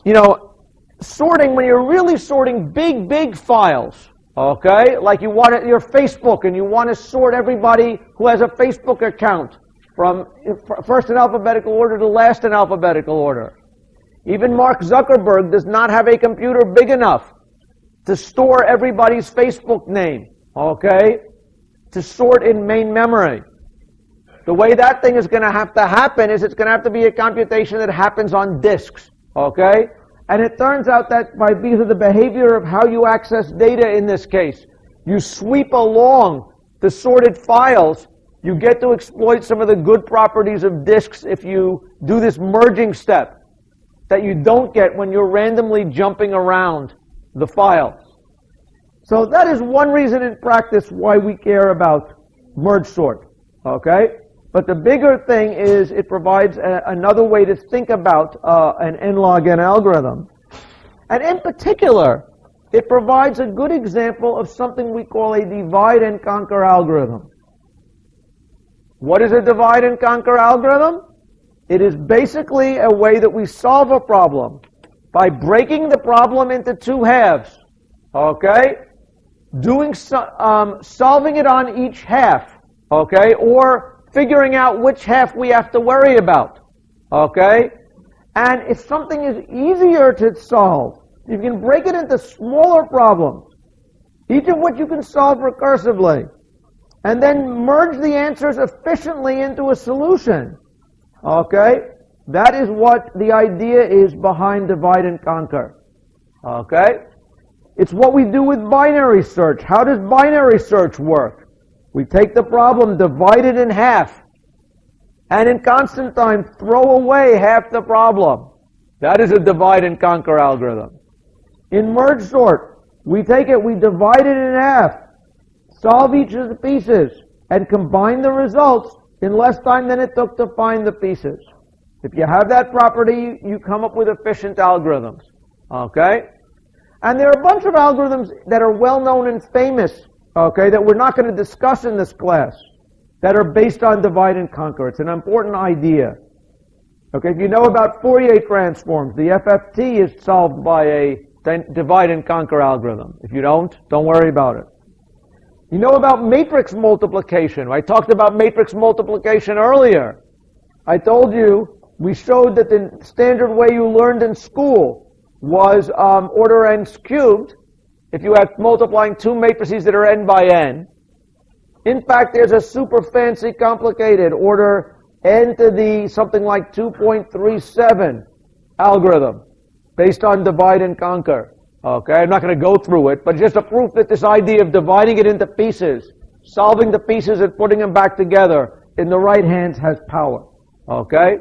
you know, sorting, when you're really sorting big files, okay? Like you want it, your Facebook, and you want to sort everybody who has a Facebook account from first in alphabetical order to last in alphabetical order. Even Mark Zuckerberg does not have a computer big enough to store everybody's Facebook name, okay? To sort in main memory. The way that thing is going to happen is it's going to have to be a computation that happens on disks, okay? And it turns out that because of the behavior of how you access data in this case, you sweep along the sorted files, you get to exploit some of the good properties of disks if you do this merging step that you don't get when you're randomly jumping around the files. So that is one reason in practice why we care about merge sort, okay? But the bigger thing is it provides another way to think about an n log n algorithm. And in particular, it provides a good example of something we call a divide and conquer algorithm. What is a divide and conquer algorithm? It is basically a way that we solve a problem by breaking the problem into two halves, okay? Solving it on each half, okay? Or figuring out which half we have to worry about, okay? And if something is easier to solve, you can break it into smaller problems, each of which you can solve recursively, and then merge the answers efficiently into a solution, okay? That is what the idea is behind divide and conquer, okay? It's what we do with binary search. How does binary search work? We take the problem, divide it in half, and in constant time throw away half the problem. That is a divide and conquer algorithm. In merge sort, we take it, we divide it in half, solve each of the pieces, and combine the results in less time than it took to find the pieces. If you have that property, you come up with efficient algorithms. Okay? And there are a bunch of algorithms that are well known and famous, okay, that we're not going to discuss in this class, that are based on divide and conquer. It's an important idea. Okay, if you know about Fourier transforms, the FFT is solved by a divide and conquer algorithm. If you don't worry about it. You know about matrix multiplication. I talked about matrix multiplication earlier. I told you, we showed that the standard way you learned in school was order n cubed. If you have multiplying two matrices that are n by n. In fact, there's a super fancy, complicated order n to the something like 2.37 algorithm based on divide and conquer. Okay, I'm not going to go through it, but just a proof that this idea of dividing it into pieces, solving the pieces and putting them back together in the right hands has power. Okay?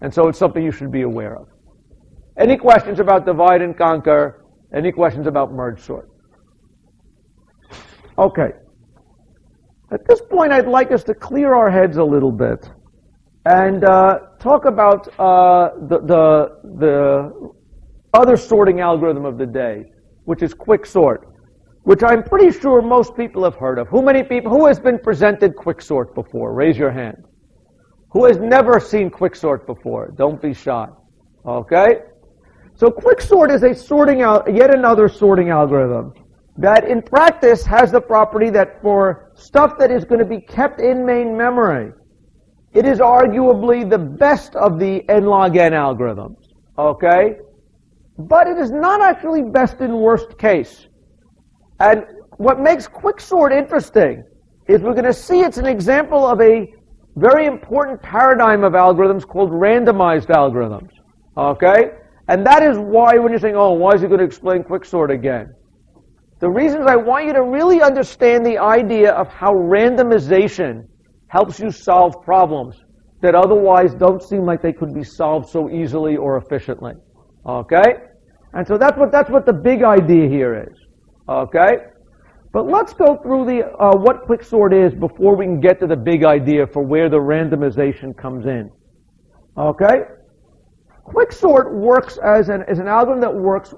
And so it's something you should be aware of. Any questions about divide and conquer? Any questions about merge sort? Okay. At this point, I'd like us to clear our heads a little bit and talk about the other sorting algorithm of the day, which is quicksort, which I'm pretty sure most people have heard of. Who has been presented quicksort before? Raise your hand. Who has never seen quicksort before? Don't be shy. Okay? So quicksort is yet another sorting algorithm that in practice has the property that for stuff that is going to be kept in main memory, it is arguably the best of the n log n algorithms. Okay? But it is not actually best in worst case. And what makes quicksort interesting is we're going to see it's an example of a very important paradigm of algorithms called randomized algorithms. Okay? And that is why when you're saying, oh, why is he going to explain quicksort again? The reason is I want you to really understand the idea of how randomization helps you solve problems that otherwise don't seem like they could be solved so easily or efficiently. Okay? And so that's what the big idea here is. Okay? But let's go through what quicksort is before we can get to the big idea for where the randomization comes in. Okay? Quicksort works as an algorithm that works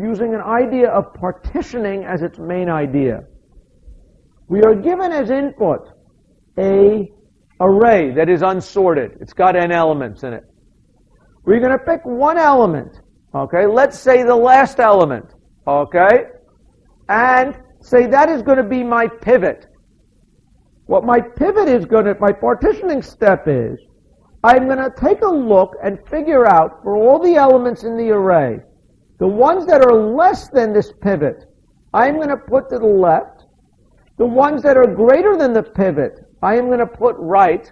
using an idea of partitioning as its main idea. We are given as input an array that is unsorted. It's got n elements in it. We're going to pick one element. Okay? Let's say the last element. Okay? And say that is going to be my pivot. What my pivot is my partitioning step is, I'm going to take a look and figure out for all the elements in the array, the ones that are less than this pivot, I'm going to put to the left. The ones that are greater than the pivot, I am going to put right.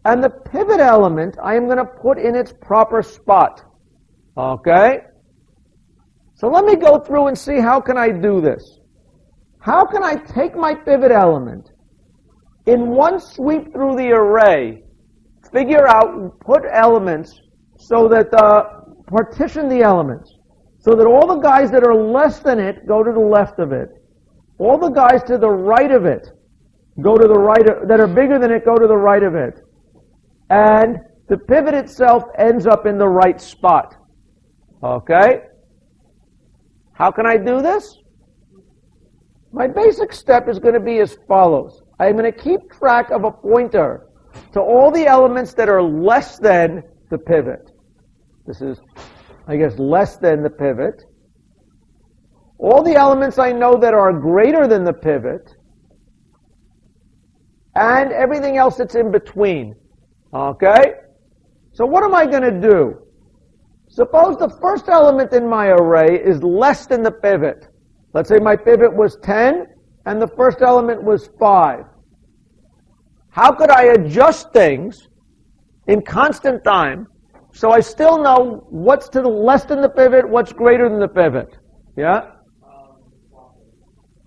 And the pivot element, I am going to put in its proper spot. Okay? So let me go through and see how can I do this. How can I take my pivot element, in one sweep through the array, figure out, put elements so that, partition the elements, so that all the guys that are less than it go to the left of it. All the guys to the right of it go to the right, that are bigger than it go to the right of it. And the pivot itself ends up in the right spot. Okay? How can I do this? My basic step is going to be as follows. I'm going to keep track of a pointer to all the elements that are less than the pivot. This is, I guess, less than the pivot. All the elements I know that are greater than the pivot. And everything else that's in between. Okay? So what am I going to do? Suppose the first element in my array is less than the pivot. Let's say my pivot was 10 and the first element was 5. How could I adjust things in constant time so I still know what's to the less than the pivot, what's greater than the pivot? Yeah?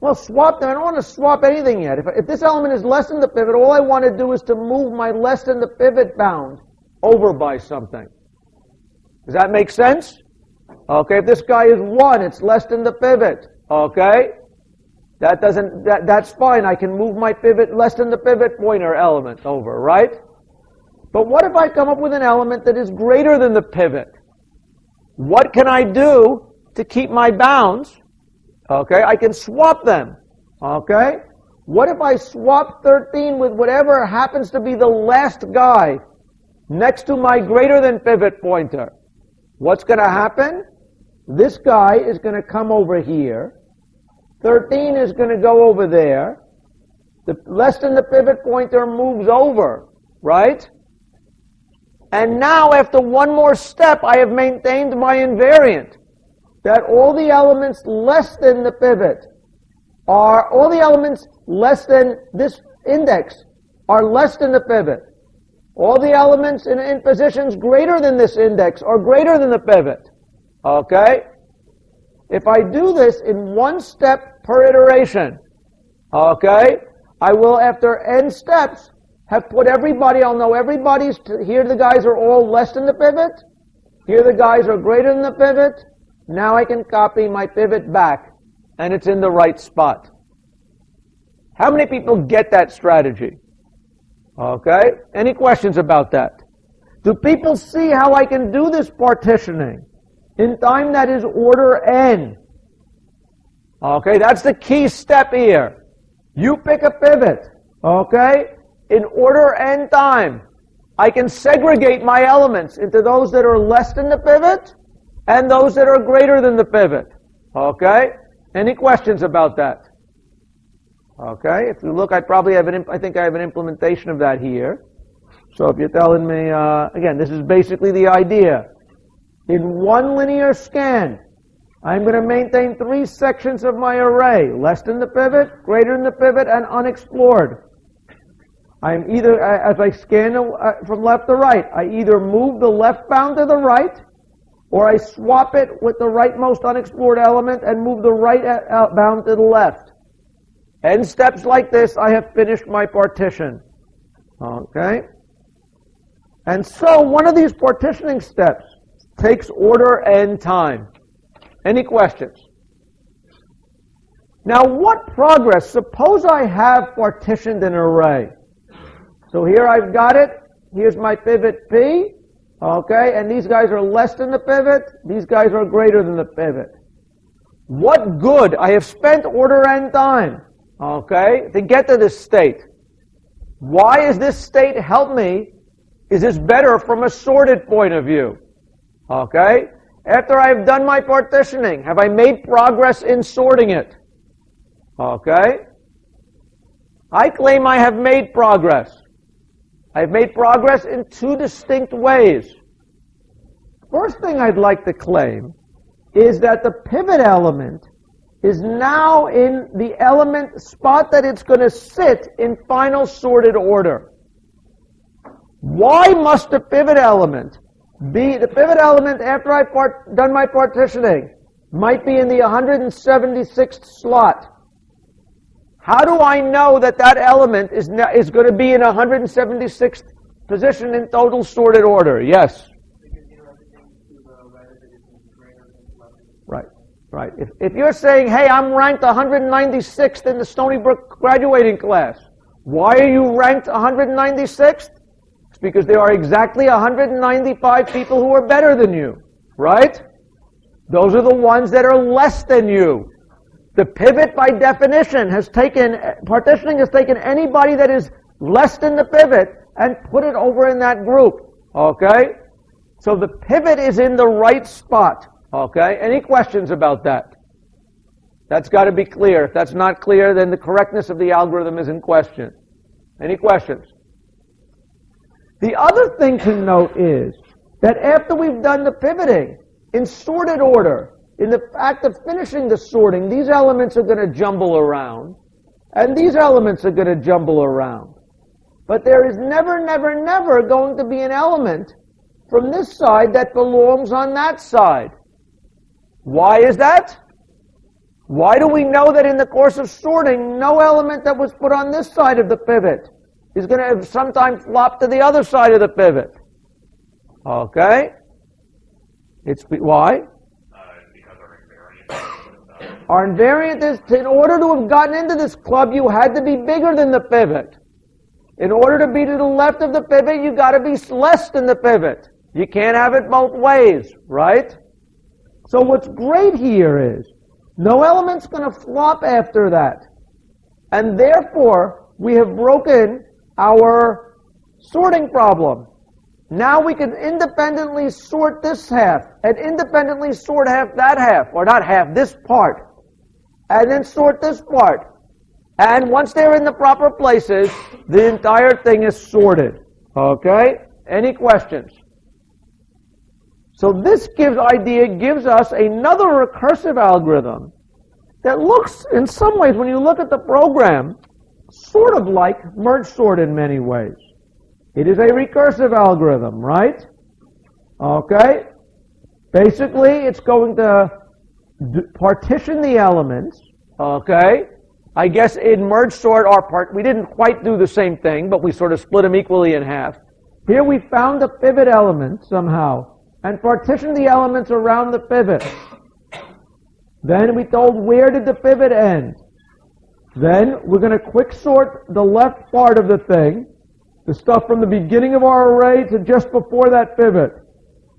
Well, swap them. I don't want to swap anything yet. If this element is less than the pivot, all I want to do is to move my less than the pivot bound over by something. Does that make sense? Okay, if this guy is 1, it's less than the pivot. Okay? That's fine. I can move my pivot less than the pivot pointer element over, right? But what if I come up with an element that is greater than the pivot? What can I do to keep my bounds? Okay, I can swap them. Okay? What if I swap 13 with whatever happens to be the last guy next to my greater than pivot pointer? What's going to happen? This guy is going to come over here. 13 is going to go over there. The less than the pivot pointer moves over, right? And now, after one more step, I have maintained my invariant. That all the elements less than the pivot are, all the elements less than this index are less than the pivot. All the elements in positions greater than this index are greater than the pivot. Okay? If I do this in one step per iteration, okay, I will, after n steps, have put everybody, I'll know everybody's, here the guys are all less than the pivot, here the guys are greater than the pivot. Now I can copy my pivot back, and it's in the right spot. How many people get that strategy? Okay, any questions about that? Do people see how I can do this partitioning in time that is order n? Okay, that's the key step here. You pick a pivot, okay? In order n time, I can segregate my elements into those that are less than the pivot and those that are greater than the pivot. Okay? Any questions about that? Okay, if you look, I think I have an implementation of that here. So if you're telling me, again, this is basically the idea. In one linear scan, I'm going to maintain 3 sections of my array, less than the pivot, greater than the pivot, and unexplored. I'm either, as I scan from left to right, I either move the left bound to the right, or I swap it with the rightmost unexplored element and move the right bound to the left. N steps like this, I have finished my partition. Okay? And so one of these partitioning steps takes order n time. Any questions? Now what progress? Suppose I have partitioned an array. So here I've got it. Here's my pivot P. Okay, and these guys are less than the pivot. These guys are greater than the pivot. What good? I have spent order n time, okay, to get to this state. Why is this state help me? Is this better from a sorted point of view? Okay, after I've done my partitioning, have I made progress in sorting it? Okay, I claim I have made progress. I've made progress in 2 distinct ways. First thing I'd like to claim is that the pivot element is now in the element spot that it's going to sit in final sorted order. Why must the pivot element be, the pivot element after I've done my partitioning might be in the 176th slot? How do I know that that element is going to be in 176th position in total sorted order? Yes? Right, right. If you're saying, hey, I'm ranked 196th in the Stony Brook graduating class, why are you ranked 196th? It's because there are exactly 195 people who are better than you, right? Those are the ones that are less than you. The pivot, by definition, partitioning has taken anybody that is less than the pivot and put it over in that group. Okay? So the pivot is in the right spot. Okay? Any questions about that? That's got to be clear. If that's not clear, then the correctness of the algorithm is in question. Any questions? The other thing to note is that after we've done the pivoting in sorted order, in the act of finishing the sorting, these elements are going to jumble around, and these elements are going to jumble around. But there is never, never, never going to be an element from this side that belongs on that side. Why is that? Why do we know that in the course of sorting, no element that was put on this side of the pivot is going to sometimes flop to the other side of the pivot? Okay? Why? Our invariant is, in order to have gotten into this club, you had to be bigger than the pivot. In order to be to the left of the pivot, you got to be less than the pivot. You can't have it both ways, right? So what's great here is, no element's going to flop after that. And therefore, we have broken our sorting problem. Now we can independently sort this half, and independently sort half that half, or not half, this part, and then sort this part. And once they're in the proper places, the entire thing is sorted. Okay? Any questions? So this idea gives us another recursive algorithm that looks, in some ways, when you look at the program, sort of like merge sort in many ways. It is a recursive algorithm, right? Okay? Basically, it's going to partition the elements, okay? I guess in merge sort, we didn't quite do the same thing, but we sort of split them equally in half. Here we found a pivot element somehow, and partitioned the elements around the pivot. Then we told where did the pivot end. Then we're going to quick sort the left part of the thing, the stuff from the beginning of our array to just before that pivot,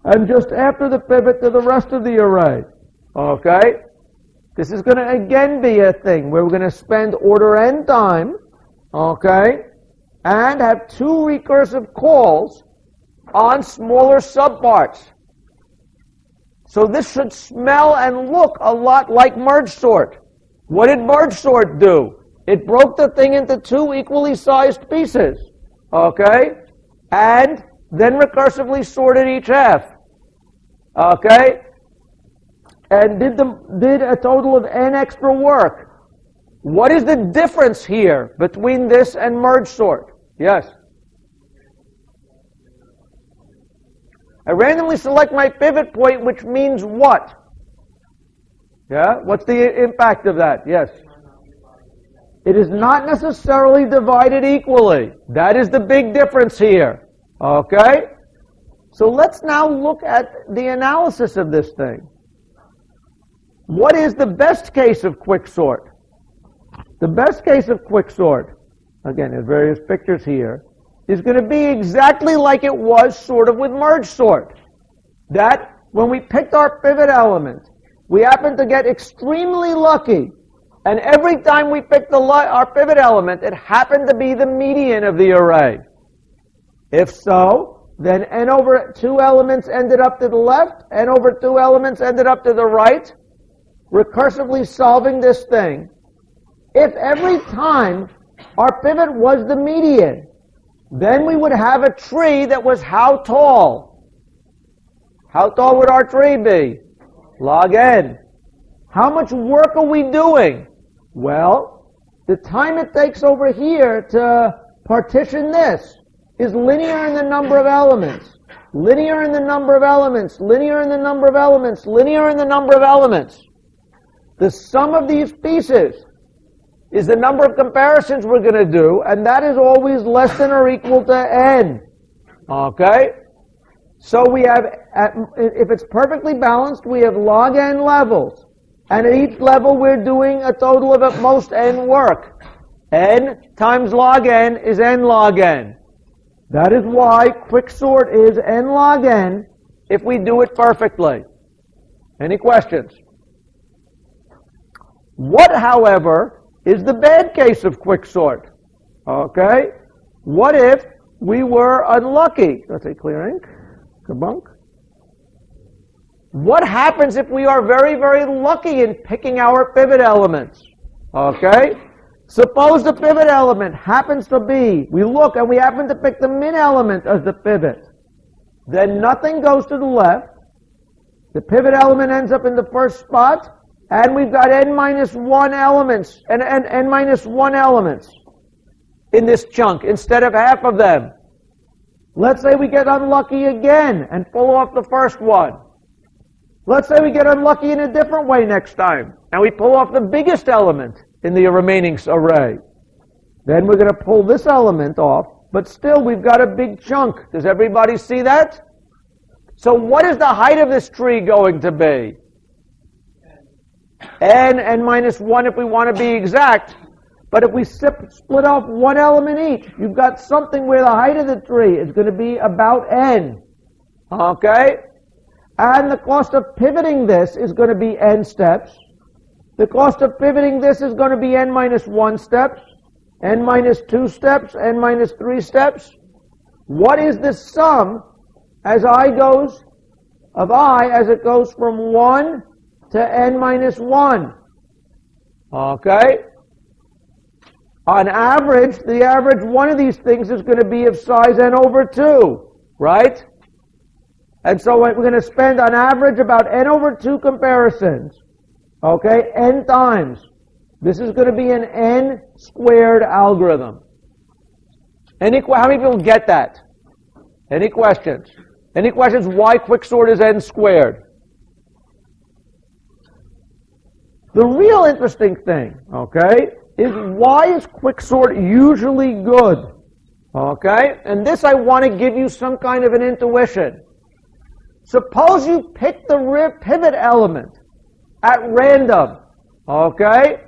and just after the pivot to the rest of the array. Okay? This is going to again be a thing where we're going to spend order n time, okay, and have two recursive calls on smaller subparts. So this should smell and look a lot like merge sort. What did merge sort do? It broke the thing into two equally sized pieces, okay, and then recursively sorted each half, okay, and did a total of n extra work. What is the difference here between this and merge sort? Yes? I randomly select my pivot point, which means what? Yeah? What's the impact of that? Yes? It is not necessarily divided equally. That is the big difference here. Okay? So let's now look at the analysis of this thing. What is the best case of quicksort? The best case of quicksort, again, there's various pictures here, is going to be exactly like it was sort of with merge sort. That when we picked our pivot element, we happened to get extremely lucky. And every time we picked our pivot element, it happened to be the median of the array. If so, then n over 2 elements ended up to the left, n over 2 elements ended up to the right, recursively solving this thing. If every time our pivot was the median, then we would have a tree that was how tall? How tall would our tree be? Log n. How much work are we doing? Well, the time it takes over here to partition this is linear in the number of elements. Linear in the number of elements. Linear in the number of elements. Linear in the number of elements. The sum of these pieces is the number of comparisons we're going to do, and that is always less than or equal to n. Okay? So we have, if it's perfectly balanced, we have log n levels. And at each level we're doing a total of at most n work. N times log n is n log n. That is why quicksort is n log n if we do it perfectly. Any questions? What, however, is the bad case of quicksort? Okay? What if we were unlucky? Let's say clear ink. Kabunk. What happens if we are very, very lucky in picking our pivot elements? Okay? Suppose the pivot element happens to be, we look and we happen to pick the min element as the pivot. Then nothing goes to the left. The pivot element ends up in the first spot, and we've got n minus 1 elements, and n minus 1 elements in this chunk instead of half of them. Let's say we get unlucky again and pull off the first one. Let's say we get unlucky in a different way next time, and we pull off the biggest element in the remaining array. Then we're going to pull this element off, but still we've got a big chunk. Does everybody see that? So what is the height of this tree going to be? n minus 1 if we want to be exact. But if we split off one element each, you've got something where the height of the tree is going to be about n. Okay? And the cost of pivoting this is going to be n steps. The cost of pivoting this is going to be n minus 1 steps, n minus 2 steps, n minus 3 steps. What is the sum as I goes of I as it goes from 1 to n minus 1? Okay? On average, the average one of these things is going to be of size n over 2, right? And so we're going to spend on average about n over 2 comparisons, okay, n times. This is going to be an n squared algorithm. How many people get that? Any questions? Any questions why quicksort is n squared? The real interesting thing, okay, is why is quicksort usually good? Okay? And this I want to give you some kind of an intuition. Suppose you pick the pivot element at random, okay?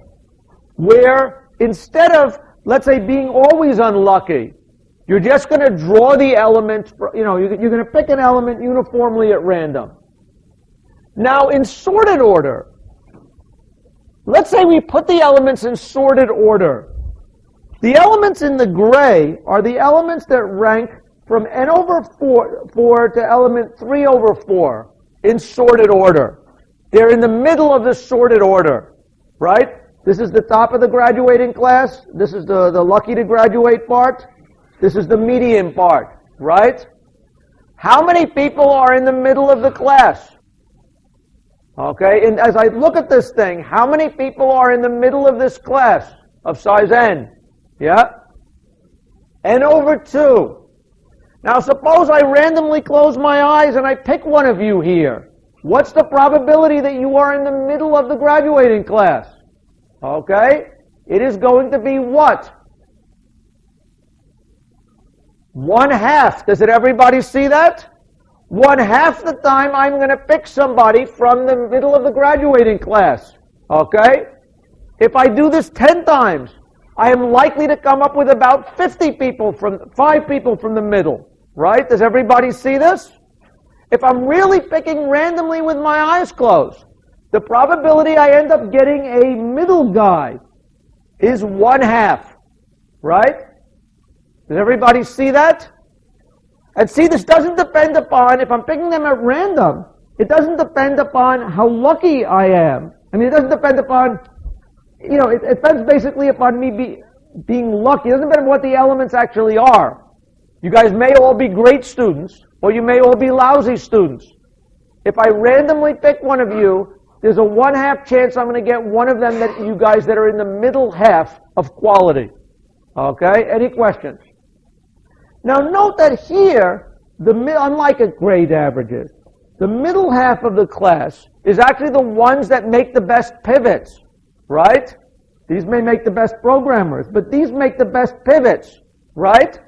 Where instead of, let's say, being always unlucky, you're just going to draw the element, you're going to pick an element uniformly at random. Now, in sorted order, let's say we put the elements in sorted order. The elements in the gray are the elements that rank from n over 4 to element 3 over 4 in sorted order. They're in the middle of the sorted order, right? This is the top of the graduating class. This is the lucky to graduate part. This is the median part, right? How many people are in the middle of the class? Okay, and as I look at this thing, how many people are in the middle of this class of size n? Yeah? n over 2. Now suppose I randomly close my eyes and I pick one of you here. What's the probability that you are in the middle of the graduating class? Okay? It is going to be what? 1/2. Does everybody see that? 1/2 the time I'm going to pick somebody from the middle of the graduating class. Okay? If I do this 10 times, I am likely to come up with about 5 people from the middle. Right? Does everybody see this? If I'm really picking randomly with my eyes closed, the probability I end up getting a middle guy is 1/2. Right? Does everybody see that? And see, this doesn't depend upon, if I'm picking them at random, it doesn't depend upon how lucky I am. I mean, it doesn't depend upon, it depends basically upon me being lucky. It doesn't depend on what the elements actually are. You guys may all be great students, or you may all be lousy students. If I randomly pick one of you, there's a 1/2 chance I'm going to get one of them that you guys that are in the middle half of quality. Okay? Any questions? Now note that here, unlike at grade averages, the middle half of the class is actually the ones that make the best pivots, right? These may make the best programmers, but these make the best pivots, right?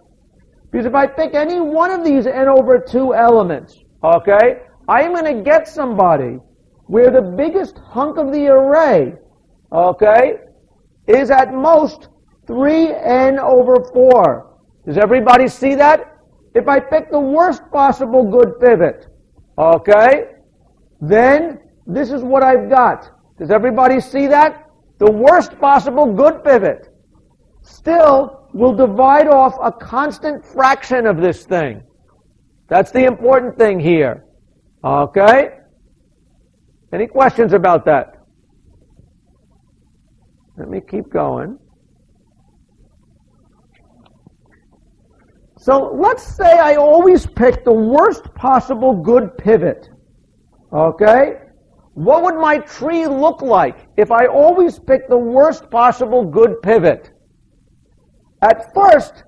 Because if I pick any one of these n over 2 elements, okay, I am going to get somebody where the biggest hunk of the array, okay, is at most 3n over 4. Does everybody see that? If I pick the worst possible good pivot, okay, then this is what I've got. Does everybody see that? The worst possible good pivot still will divide off a constant fraction of this thing. That's the important thing here. Okay? Any questions about that? Let me keep going. So let's say I always pick the worst possible good pivot. Okay? What would my tree look like if I always pick the worst possible good pivot? At first,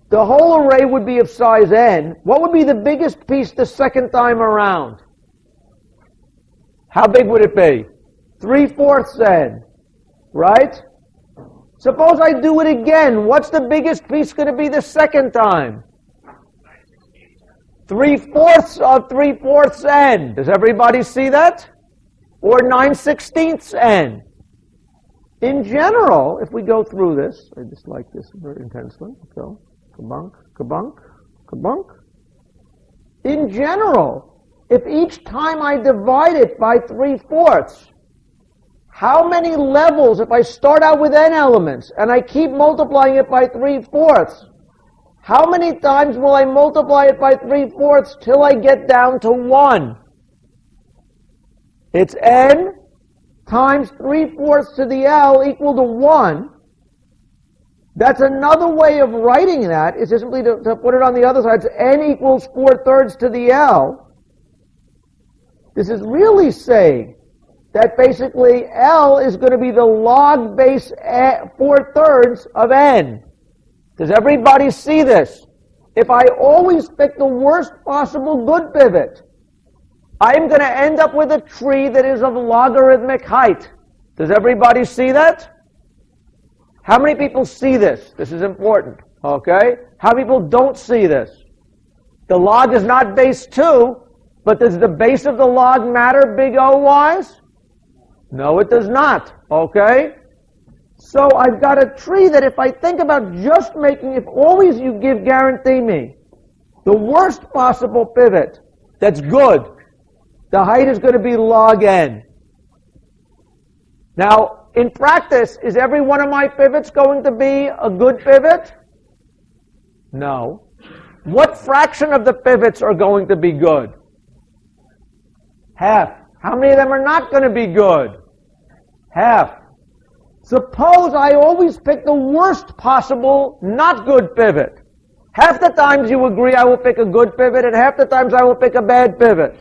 the whole array would be of size n. What would be the biggest piece the second time around? How big would it be? 3/4 n. Right? Suppose I do it again. What's the biggest piece going to be the second time? 3/4 of 3/4 n. Does everybody see that? or 9/16 n. In general, if we go through this, I just like this very intensely. So, kabunk, kabunk, kabunk. In general, if each time I divide it by 3/4, how many levels, if I start out with n elements and I keep multiplying it by 3/4, how many times will I multiply it by 3/4 till I get down to 1? It's n times 3/4 to the L equal to 1. That's another way of writing that, is just simply to put it on the other side. It's n equals 4/3 to the L. This is really saying that basically L is going to be the log base 4/3 of n. Does everybody see this? If I always pick the worst possible good pivot, I'm going to end up with a tree that is of logarithmic height. Does everybody see that? How many people see this? This is important, okay? How many people don't see this? The log is not base 2, but does the base of the log matter big O-wise? No, it does not, okay? So I've got a tree that if I think about just making, if always you guarantee me the worst possible pivot that's good, the height is going to be log n. Now, in practice, is every one of my pivots going to be a good pivot? No. What fraction of the pivots are going to be good? Half. How many of them are not going to be good? Half. Suppose I always pick the worst possible not good pivot. Half the times you agree I will pick a good pivot, and half the times I will pick a bad pivot.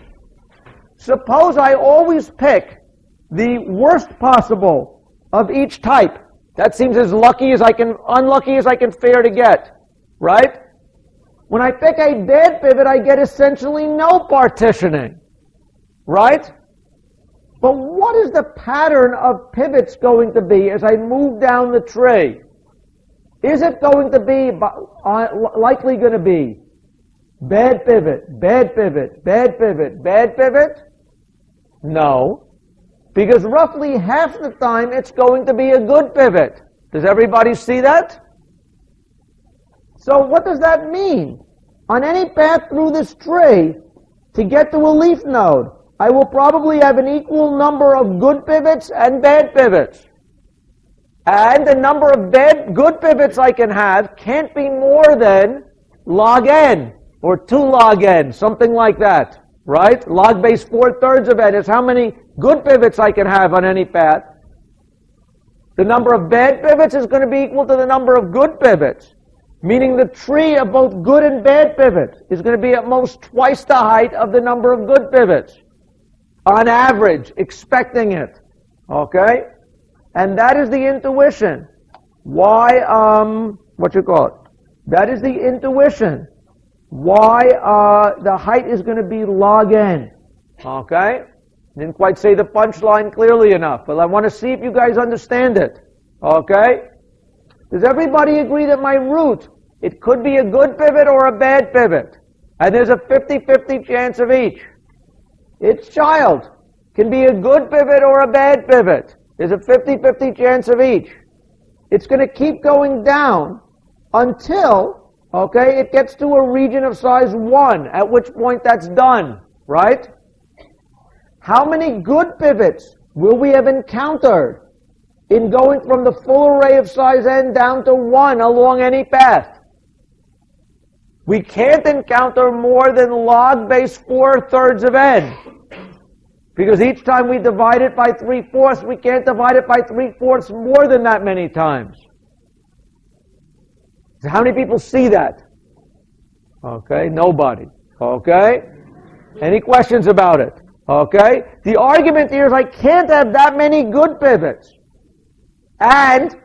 Suppose I always pick the worst possible of each type. That seems as unlucky as I can fare to get, right? When I pick a bad pivot, I get essentially no partitioning, right? But what is the pattern of pivots going to be as I move down the tree? Is it going to be likely going to be bad pivot, bad pivot, bad pivot, bad pivot? No. Because roughly half the time it's going to be a good pivot. Does everybody see that? So what does that mean? On any path through this tree, to get to a leaf node, I will probably have an equal number of good pivots and bad pivots. And the number of good pivots I can have can't be more than log n, or 2 log n, something like that, right? Log base 4/3 of n is how many good pivots I can have on any path. The number of bad pivots is going to be equal to the number of good pivots, meaning the tree of both good and bad pivots is going to be at most twice the height of the number of good pivots, on average, expecting it, okay? And that is the intuition. Why, that is the intuition. Why the height is going to be log n, okay? Didn't quite say the punchline clearly enough, but I want to see if you guys understand it, okay? Does everybody agree that my root, it could be a good pivot or a bad pivot? And there's a 50-50 chance of each. Its child can be a good pivot or a bad pivot. There's a 50-50 chance of each. It's going to keep going down until, okay, it gets to a region of size 1, at which point that's done, right? How many good pivots will we have encountered in going from the full array of size n down to 1 along any path? We can't encounter more than log base 4/3 of n. Because each time we divide it by 3/4, we can't divide it by 3/4 more than that many times. So how many people see that? Okay, nobody. Okay? Any questions about it? Okay? The argument here is I can't have that many good pivots. And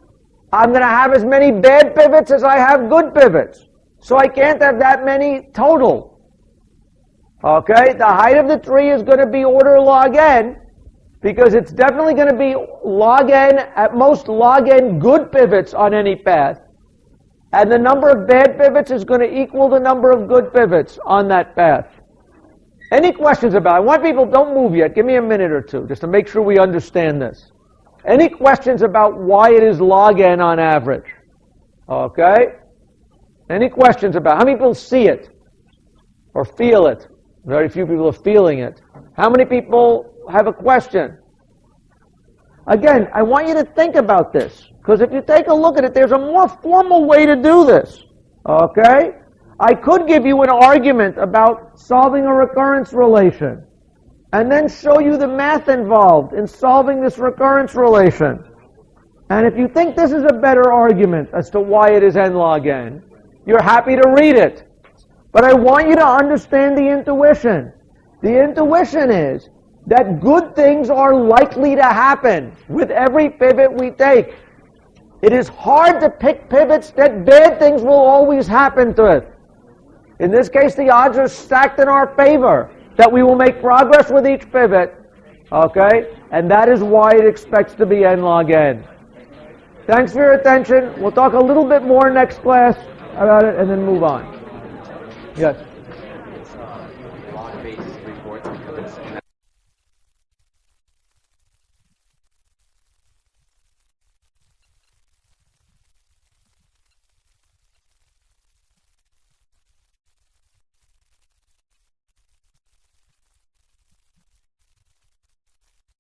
I'm going to have as many bad pivots as I have good pivots. So I can't have that many total. Okay, the height of the tree is going to be order log n, because it's definitely going to be log n, at most log n good pivots on any path. And the number of bad pivots is going to equal the number of good pivots on that path. Any questions about it? I want people, don't move yet. Give me a minute or two just to make sure we understand this. Any questions about why it is log n on average? Okay? Any questions about how many people see it or feel it? Very few people are feeling it. How many people have a question? Again, I want you to think about this, because if you take a look at it, there's a more formal way to do this. Okay? I could give you an argument about solving a recurrence relation, and then show you the math involved in solving this recurrence relation. And if you think this is a better argument as to why it is n log n, you're happy to read it. But I want you to understand the intuition. The intuition is that good things are likely to happen with every pivot we take. It is hard to pick pivots that bad things will always happen to it. In this case, the odds are stacked in our favor that we will make progress with each pivot. Okay? And that is why it expects to be n log n. Thanks for your attention. We'll talk a little bit more next class about it and then move on. Yes?